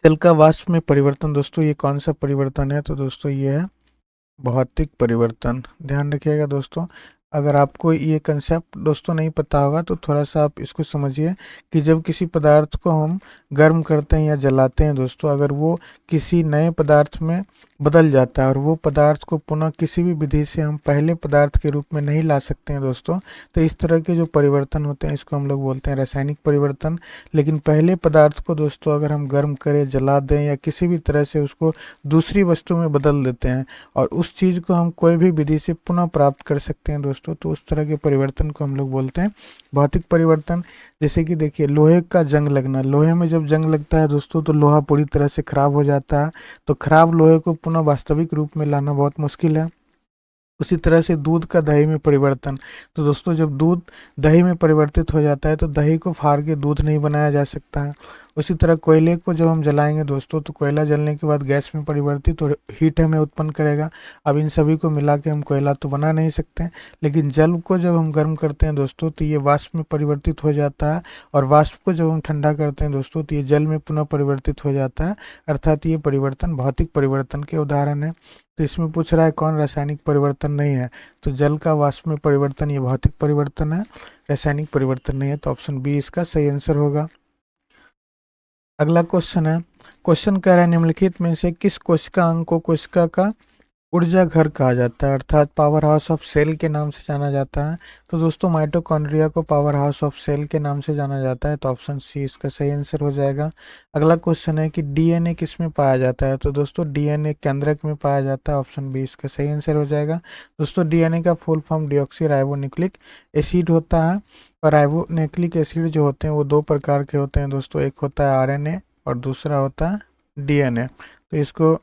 Speaker 1: जल का वाष्प में परिवर्तन, दोस्तों ये कौन सा परिवर्तन है, तो दोस्तों ये है भौतिक परिवर्तन। ध्यान रखिएगा दोस्तों, अगर आपको ये कंसेप्ट दोस्तों नहीं पता होगा तो थोड़ा सा आप इसको समझिए कि जब किसी पदार्थ को हम गर्म करते हैं या जलाते हैं दोस्तों, अगर वो किसी नए पदार्थ में बदल जाता है और वो पदार्थ को पुनः किसी भी विधि से हम पहले पदार्थ के रूप में नहीं ला सकते हैं दोस्तों, तो इस तरह के जो परिवर्तन होते हैं इसको हम लोग बोलते हैं रासायनिक परिवर्तन। लेकिन पहले पदार्थ को दोस्तों अगर हम गर्म करें, जला दें या किसी भी तरह से उसको दूसरी वस्तु में बदल देते हैं और उस चीज़ को हम कोई भी विधि से पुनः प्राप्त कर सकते हैं दोस्तों, तो उस तरह के परिवर्तन को हम लोग बोलते हैं भौतिक परिवर्तन। जैसे कि देखिए लोहे का जंग लगना, लोहे में जब जंग लगता है दोस्तों तो लोहा पूरी तरह से खराब हो जाता है, तो खराब लोहे को पुनः वास्तविक रूप में लाना बहुत मुश्किल है। उसी तरह से दूध का दही में परिवर्तन, तो दोस्तों जब दूध दही में परिवर्तित हो जाता है तो दही को फाड़ के दूध नहीं बनाया जा सकता है। उसी तरह कोयले को जब हम जलाएंगे दोस्तों तो कोयला जलने के बाद गैस में परिवर्तित और हीट हमें उत्पन्न करेगा। अब इन सभी को मिला के हम कोयला तो बना नहीं सकते हैं, लेकिन जल को जब हम गर्म करते हैं दोस्तों तो ये वाष्प में परिवर्तित हो जाता है, और वाष्प को जब हम ठंडा करते हैं दोस्तों तो ये जल में पुनः परिवर्तित हो जाता है। अर्थात ये परिवर्तन भौतिक परिवर्तन के उदाहरण है। तो इसमें पूछ रहा है कौन रासायनिक परिवर्तन नहीं है, तो जल का वाष्प में परिवर्तन ये भौतिक परिवर्तन है, रासायनिक परिवर्तन नहीं है, तो ऑप्शन बी इसका सही आंसर होगा। अगला क्वेश्चन है, क्वेश्चन कह रहा है निम्नलिखित में से किस कोशिका अंग को कोशिका का ऊर्जा घर कहा जाता है, अर्थात पावर हाउस ऑफ सेल के नाम से जाना जाता है। तो दोस्तों माइटोकॉन्ड्रिया को पावर हाउस ऑफ सेल के नाम से जाना जाता है, तो ऑप्शन सी इसका सही आंसर हो जाएगा। अगला क्वेश्चन है कि डीएनए किस में पाया जाता है, तो दोस्तों डीएनए केंद्रक में पाया जाता है, ऑप्शन बी इसका सही आंसर हो जाएगा। दोस्तों डीएनए का full form deoxy ribonucleic acid होता है, और राइबोन्यूक्लिक एसिड जो होते हैं वो दो प्रकार के होते हैं दोस्तों, एक होता है आरएनए और दूसरा होता है डीएनए, तो इसको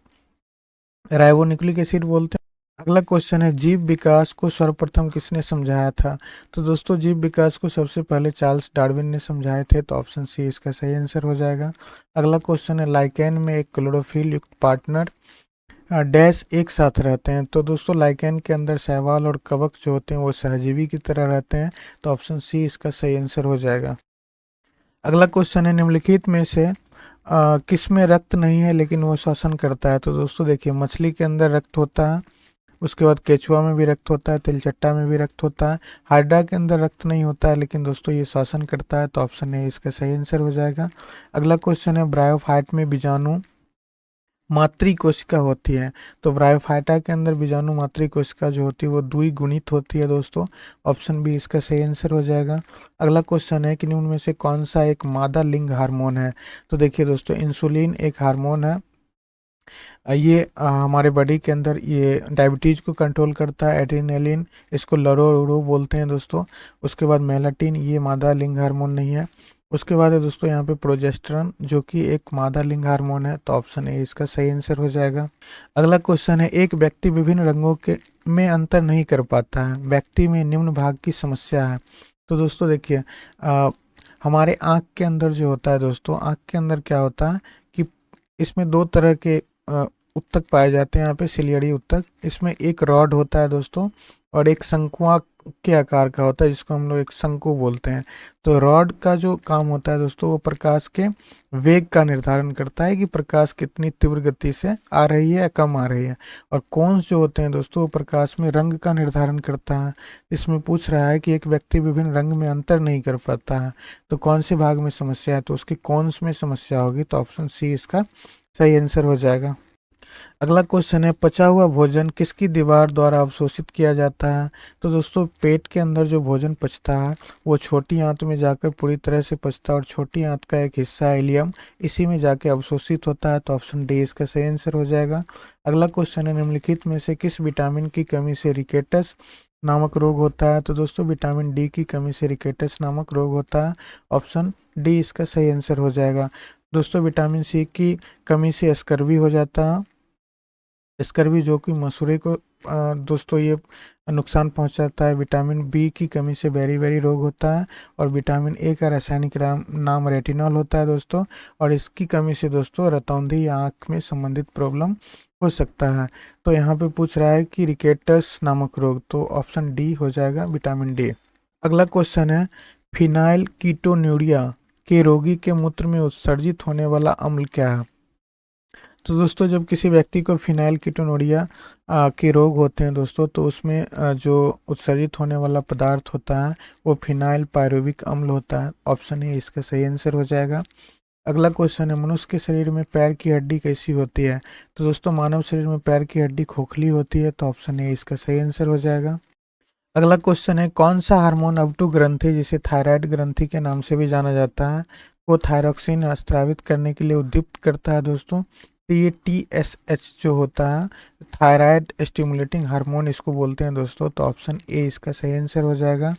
Speaker 1: राइबोन्यूक्लिक एसिड बोलते हैं। अगला क्वेश्चन है जीव विकास को सर्वप्रथम किसने समझाया था, तो दोस्तों जीव विकास को सबसे पहले चार्ल्स डार्विन ने समझाए थे, तो ऑप्शन सी इसका सही आंसर हो जाएगा। अगला क्वेश्चन है लाइकेन में एक क्लोरोफिल युक्त पार्टनर डैश एक साथ रहते हैं, तो दोस्तों लाइकेन के अंदर शैवाल और कवक जो होते हैं वो सहजीवी की तरह रहते हैं, तो ऑप्शन सी इसका सही आंसर हो जाएगा। अगला क्वेश्चन है निम्नलिखित में से किस में रक्त नहीं है लेकिन वो श्वसन करता है, तो दोस्तों देखिए मछली के अंदर रक्त होता है, उसके बाद केचुआ में भी रक्त होता है, तिलचट्टा में भी रक्त होता है, हाइड्रा के अंदर रक्त नहीं होता है लेकिन दोस्तों ये श्वसन करता है, तो ऑप्शन ए इसका सही आंसर हो जाएगा। अगला क्वेश्चन है ब्रायोफाइट में बीजाणु मातृ कोशिका होती है, तो ब्रायोफाइटा के अंदर बीजाणु मातृ कोशिका जो होती है वो द्विगुणित होती है दोस्तों, ऑप्शन बी इसका सही आंसर हो जाएगा। अगला क्वेश्चन है कि निम्न में से कौन सा एक मादा लिंग हार्मोन है, तो देखिए दोस्तों इंसुलिन एक हार्मोन है, ये हमारे बॉडी के अंदर ये डायबिटीज़ को कंट्रोल करता है। एड्रेनालिन इसको लरोरो बोलते हैं दोस्तों। उसके बाद मेलाटिन ये मादा लिंग हार्मोन नहीं है। उसके बाद है दोस्तों यहाँ पे प्रोजेस्टेरॉन जो कि एक मादा लिंग हार्मोन है, तो ऑप्शन ए इसका सही आंसर हो जाएगा। अगला क्वेश्चन है एक व्यक्ति विभिन्न रंगों के में अंतर नहीं कर पाता है, व्यक्ति में निम्न भाग की समस्या है, तो दोस्तों देखिए हमारे आँख के अंदर जो होता है दोस्तों, आँख के अंदर क्या होता है कि इसमें दो तरह के उत्तक पाए जाते हैं, यहाँ पे सिलियरी उत्तक, इसमें एक रॉड होता है दोस्तों और एक शंकुआ के आकार का होता है जिसको हम लोग एक शंकु बोलते हैं। तो रॉड का जो काम होता है दोस्तों वो प्रकाश के वेग का निर्धारण करता है कि प्रकाश कितनी तीव्र गति से आ रही है या कम आ रही है, और कोन्स जो होते हैं दोस्तों वो प्रकाश में रंग का निर्धारण करता है। इसमें पूछ रहा है कि एक व्यक्ति विभिन्न रंग में अंतर नहीं कर पाता है, तो कौन से भाग में समस्या है, तो उसके कोन्स में समस्या होगी, तो ऑप्शन सी इसका सही आंसर हो जाएगा। अगला क्वेश्चन है पचा हुआ भोजन किसकी दीवार द्वारा अवशोषित किया जाता है, तो दोस्तों पेट के अंदर जो भोजन पचता है वो छोटी आंत में जाकर पूरी तरह से पचता है, और छोटी आंत का एक हिस्सा इलियम इसी में जाके अवशोषित होता है, तो ऑप्शन डी इसका सही आंसर हो जाएगा। अगला क्वेश्चन है निम्नलिखित में से किस विटामिन की कमी से रिकेटस नामक रोग होता है, तो दोस्तों विटामिन डी की कमी से रिकेटस नामक रोग होता है, ऑप्शन डी इसका सही आंसर हो जाएगा। दोस्तों विटामिन सी की कमी से स्कर्वी हो जाता है, स्कर्वी जो कि मसूड़े को दोस्तों ये नुकसान पहुंचाता है। विटामिन बी की कमी से बेरी रोग होता है, और विटामिन ए का रासायनिक नाम रेटिनॉल होता है दोस्तों, और इसकी कमी से दोस्तों रतौंधी या आँख में संबंधित प्रॉब्लम हो सकता है। तो यहाँ पे पूछ रहा है कि रिकेटस नामक रोग, तो ऑप्शन डी हो जाएगा विटामिन डी। अगला क्वेश्चन है फिनाइल कीटोन्यूरिया के रोगी के मूत्र में उत्सर्जित होने वाला अम्ल क्या है, तो दोस्तों जब किसी व्यक्ति को फिनाइल कीटोनुरिया के रोग होते हैं दोस्तों, तो उसमें जो उत्सर्जित होने वाला पदार्थ होता है वो फिनाइल पायरुविक अम्ल होता है। ऑप्शन ए इसका सही आंसर हो जाएगा। अगला क्वेश्चन है, मनुष्य के शरीर में पैर की हड्डी कैसी होती है? तो दोस्तों मानव शरीर में पैर की हड्डी खोखली होती है, तो ऑप्शन ए इसका सही आंसर हो जाएगा। अगला क्वेश्चन है, कौन सा हार्मोन अवटु ग्रंथि जिसे थायराइड ग्रंथि के नाम से भी जाना जाता है को थायरॉक्सिन स्रावित करने के लिए उद्दीप्त करता है दोस्तों? तो ये TSH जो होता है, थायराइड स्टिमुलेटिंग हार्मोन इसको बोलते हैं दोस्तों, तो ऑप्शन ए इसका सही आंसर हो जाएगा।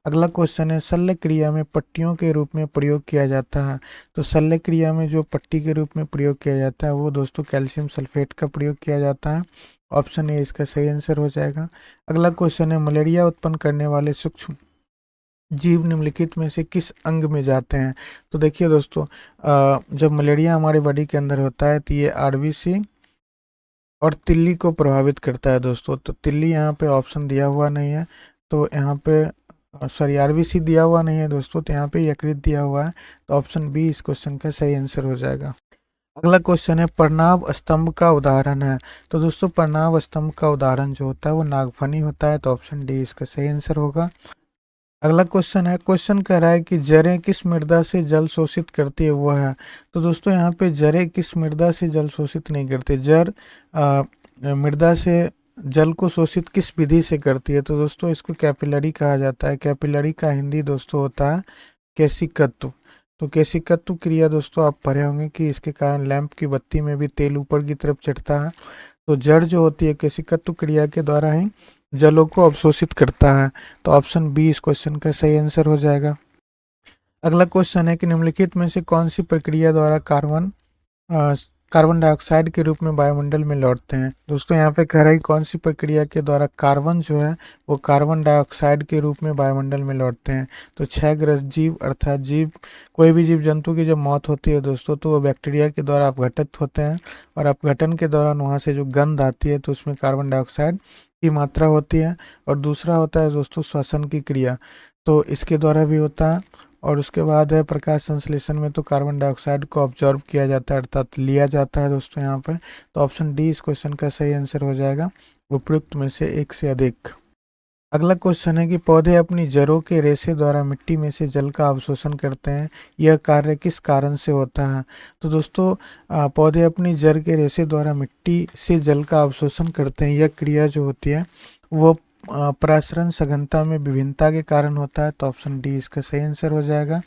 Speaker 1: अगला क्वेश्चन है, शल्य क्रिया में पट्टियों के रूप में प्रयोग किया जाता है। तो शल्य क्रिया में जो पट्टी के रूप में प्रयोग किया जाता है वो दोस्तों कैल्शियम सल्फेट का प्रयोग किया जाता है। ऑप्शन ए इसका सही आंसर हो जाएगा। अगला क्वेश्चन है, मलेरिया उत्पन्न करने वाले सूक्ष्म जीव निम्नलिखित में से किस अंग में जाते हैं? तो देखिए दोस्तों, जब मलेरिया हमारे बॉडी के अंदर होता है तो ये आरबीसी और तिल्ली को प्रभावित करता है दोस्तों। तो तिल्ली यहाँ पे ऑप्शन दिया हुआ नहीं है, तो यहाँ पे सॉरी आरबीसी दिया हुआ नहीं है दोस्तों, तो यहाँ पे यकृत दिया हुआ है, तो ऑप्शन बी इस क्वेश्चन का सही आंसर हो जाएगा। अगला क्वेश्चन है, प्रणाब स्तंभ का उदाहरण है। तो दोस्तों प्रणाब स्तंभ का उदाहरण जो होता है वो नागफनी होता है, तो ऑप्शन डी इसका सही आंसर होगा। अगला क्वेश्चन है, क्वेश्चन कह रहा है कि जड़ें किस मृदा से जल शोषित करती है वो है। तो दोस्तों यहाँ पे जड़ें किस मृदा से जल शोषित नहीं करती, जड़ मृदा से जल को शोषित किस विधि से करती है? तो दोस्तों इसको कैपिलरी कहा जाता है। कैपिलरी का हिंदी दोस्तों होता है केशिकत्व। तो केशिकत्व क्रिया दोस्तों आप पढ़े होंगे कि इसके कारण लैंप की बत्ती में भी तेल ऊपर की तरफ चढ़ता है। तो जड़ जो होती है केशिकत्व क्रिया के द्वारा ही जलों को अवशोषित करता है, तो ऑप्शन बी इस क्वेश्चन का सही आंसर हो जाएगा। अगला क्वेश्चन है कि निम्नलिखित में से कौन सी प्रक्रिया द्वारा कार्बन डाइऑक्साइड के रूप में वायुमंडल में लौटते हैं? दोस्तों यहाँ पे कह रहा है कि कौन सी प्रक्रिया के द्वारा कार्बन जो है वो कार्बन डाइऑक्साइड के रूप में वायुमंडल में लौटते हैं? तो क्षयग्रस्त जीव अर्थात जीव कोई भी जीव जंतु की जब मौत होती है दोस्तों तो वो बैक्टीरिया के द्वारा अपघटित होते हैं, और अपघटन के दौरान वहाँ से जो गंध आती है तो उसमें कार्बन डाइऑक्साइड की मात्रा होती है। और दूसरा होता है दोस्तों श्वसन की क्रिया, तो इसके द्वारा भी होता है। और उसके बाद है प्रकाश संश्लेषण में, तो कार्बन डाइऑक्साइड को ऑब्जॉर्व किया जाता है अर्थात लिया जाता है दोस्तों यहाँ पे, तो ऑप्शन डी इस क्वेश्चन का सही आंसर हो जाएगा, उपयुक्त में से एक से अधिक। अगला क्वेश्चन है कि पौधे अपनी जड़ों के रेशे द्वारा मिट्टी में से जल का अवशोषण करते हैं, यह कार्य किस कारण से होता है? तो दोस्तों पौधे अपनी जड़ के रेशे द्वारा मिट्टी से जल का अवशोषण करते हैं, यह क्रिया जो होती है वो परासरण सघनता में विभिन्नता के कारण होता है, तो ऑप्शन डी इसका सही आंसर हो जाएगा।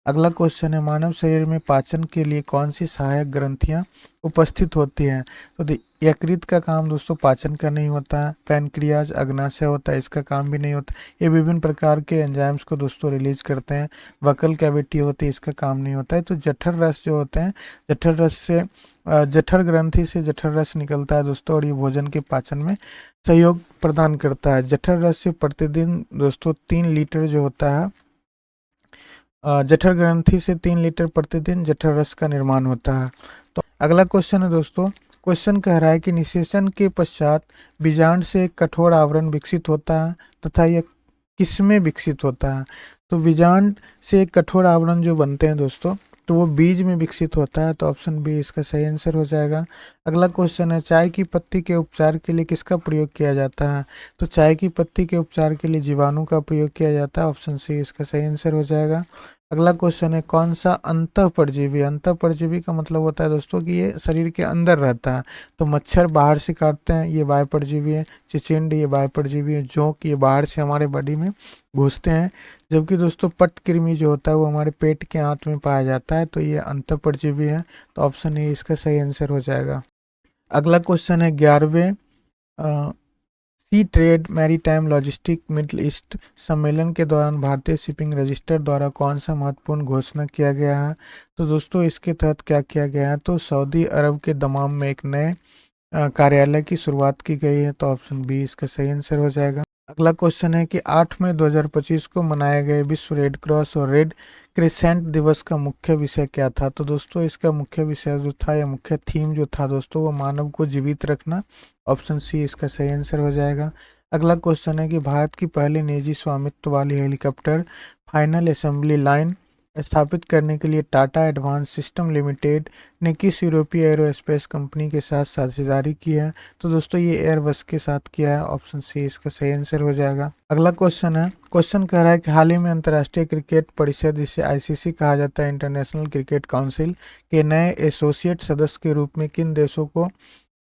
Speaker 1: अगला क्वेश्चन है, मानव शरीर में पाचन के लिए कौन सी सहायक ग्रंथियां उपस्थित होती हैं? तो यकृत का काम दोस्तों पाचन का नहीं होता है, पैनक्रियाज अग्नाशय होता है इसका काम भी नहीं होता, ये विभिन्न प्रकार के एंजाइम्स को दोस्तों रिलीज करते हैं। वकल कैविटी होती है इसका काम नहीं होता है। तो जठर रस जो होते हैं, जठर रस से जठर ग्रंथि से जठर रस निकलता है दोस्तों, और ये भोजन के पाचन में सहयोग प्रदान करता है। जठर रस से प्रतिदिन दोस्तों 3 लीटर जो होता है, जठर ग्रंथि से 3 लीटर प्रतिदिन जठर रस का निर्माण होता है। तो अगला क्वेश्चन है दोस्तों, क्वेश्चन कह रहा है कि निषेचन के पश्चात बीजांड से एक कठोर आवरण विकसित होता है तथा यह किसमें विकसित होता है? तो बीजांड से एक कठोर आवरण जो बनते हैं दोस्तों तो वो बीज में विकसित होता है, तो ऑप्शन बी इसका सही आंसर हो जाएगा। अगला क्वेश्चन है, चाय की पत्ती के उपचार के लिए किसका प्रयोग किया जाता है? तो चाय की पत्ती के उपचार के लिए जीवाणु का प्रयोग किया जाता है, ऑप्शन सी इसका सही आंसर हो जाएगा। अगला क्वेश्चन है, कौन सा अंतःपरजीवी, अंतःपरजीवी का मतलब होता है दोस्तों कि ये शरीर के अंदर रहता है। तो मच्छर बाहर से काटते हैं, ये वायु परजीवी है। चिचिंड ये वायु परजीवी है। जोंक ये बाहर से हमारे बॉडी में घुसते हैं। जबकि दोस्तों पट्टकृमि जो होता है वो हमारे पेट के आंत में पाया जाता है, तो ये अंतःपरजीवी है, तो ऑप्शन ए इसका सही आंसर हो जाएगा। अगला क्वेश्चन है 11वें sea trade maritime logistic middle east सम्मेलन के दौरान भारतीय शिपिंग रजिस्टर द्वारा कौन सा महत्वपूर्ण घोषणा किया गया है? तो दोस्तों इसके तहत क्या किया गया है, तो सऊदी अरब के दमाम में एक नए कार्यालय की शुरुआत की गई है, तो ऑप्शन बी इसका सही आंसर हो जाएगा। अगला क्वेश्चन है कि 8 मई 2025 को मनाए गए विश्व रेड क्रॉस और रेड क्रिसेंट दिवस का मुख्य विषय क्या था? तो दोस्तों इसका मुख्य विषय जो था या मुख्य थीम जो था दोस्तों वो मानव को जीवित रखना, ऑप्शन सी इसका सही आंसर हो जाएगा। अगला क्वेश्चन है कि भारत की पहली निजी स्वामित्व वाली हेलीकॉप्टर फाइनल असेंबली लाइन स्थापित करने के लिए टाटा एडवांस सिस्टम लिमिटेड ने किस यूरोपीय एरोस्पेस कंपनी के साथ साझेदारी की है? तो दोस्तों ये एयरबस के साथ किया है। ऑप्शन सी इसका सही आंसर हो जाएगा। अगला क्वेश्चन है, क्वेश्चन कह रहा है कि हाल ही में अंतर्राष्ट्रीय क्रिकेट परिषद, जिसे आईसीसी कहा जाता है, इंटरनेशनल क्रिकेट काउंसिल के नए एसोसिएट सदस्य के रूप में किन देशों को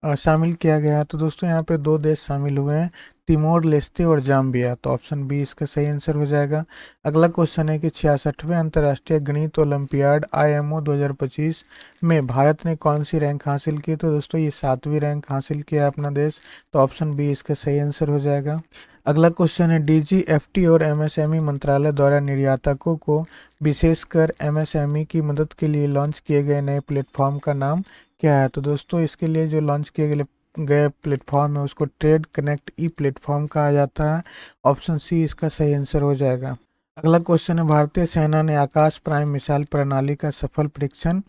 Speaker 1: शामिल किया गया है? तो दोस्तों यहाँ पे दो देश शामिल हुए हैं, तिमोर लेस्ते और जाम्बिया। तो ऑप्शन बी इसका सही आंसर हो जाएगा। अगला क्वेश्चन है कि 66वें अंतर्राष्ट्रीय गणित ओलंपियाड IMO 2025 में भारत ने कौन सी रैंक हासिल की? तो दोस्तों ये 7वीं रैंक हासिल किया अपना देश। तो ऑप्शन बी इसका सही आंसर हो जाएगा। अगला क्वेश्चन है, DGFT और MSME मंत्रालय द्वारा निर्यातकों को विशेषकर MSME की मदद के लिए लॉन्च किए गए नए प्लेटफॉर्म का नाम क्या है? तो दोस्तों इसके लिए जो लॉन्च किए गए प्लेटफॉर्म है उसको ट्रेड कनेक्ट प्लेटफॉर्म कहा जाता है। ऑप्शन सी इसका सही आंसर हो जाएगा। अगला क्वेश्चन है, भारतीय सेना ने आकाश प्राइम मिसाइल प्रणाली का सफल परीक्षण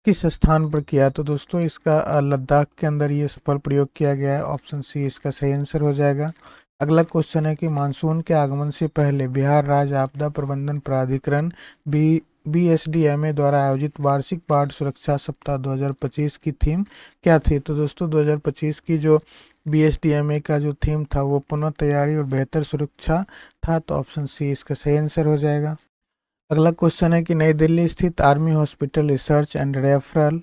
Speaker 1: किस स्थान पर किया? तो दोस्तों इसका लद्दाख के अंदर ये सफल प्रयोग किया गया है। ऑप्शन सी इसका सही आंसर हो जाएगा। अगला क्वेश्चन है कि मानसून के आगमन से पहले बिहार राज्य आपदा प्रबंधन प्राधिकरण BSDMA द्वारा आयोजित वार्षिक बाढ़ सुरक्षा सप्ताह 2025 की थीम क्या थी? तो दोस्तों 2025 की जो BSDMA का जो थीम था वो पुनः तैयारी और बेहतर सुरक्षा था। तो ऑप्शन सी इसका सही आंसर हो जाएगा। अगला क्वेश्चन है कि नई दिल्ली स्थित army hospital research and referral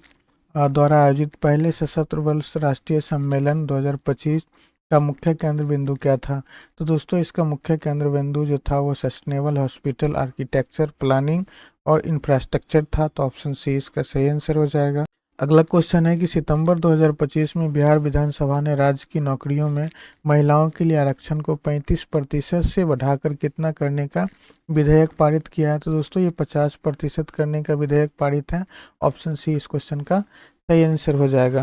Speaker 1: द्वारा आयोजित पहले सशस्त्र बल राष्ट्रीय सम्मेलन 2025 का मुख्य केंद्र बिंदु क्या था? तो दोस्तों इसका मुख्य केंद्र बिंदु जो था वो सस्टेनेबल हॉस्पिटल आर्किटेक्चर, प्लानिंग और इंफ्रास्ट्रक्चर था। तो ऑप्शन सी इसका सही आंसर हो जाएगा। अगला क्वेश्चन है कि सितंबर 2025 में बिहार विधानसभा ने राज्य की नौकरियों में महिलाओं के लिए आरक्षण को 35% से बढ़ाकर कितना करने का विधेयक पारित किया है? तो दोस्तों ये 50% करने का विधेयक पारित है। ऑप्शन सी इस क्वेश्चन का सही आंसर हो जाएगा।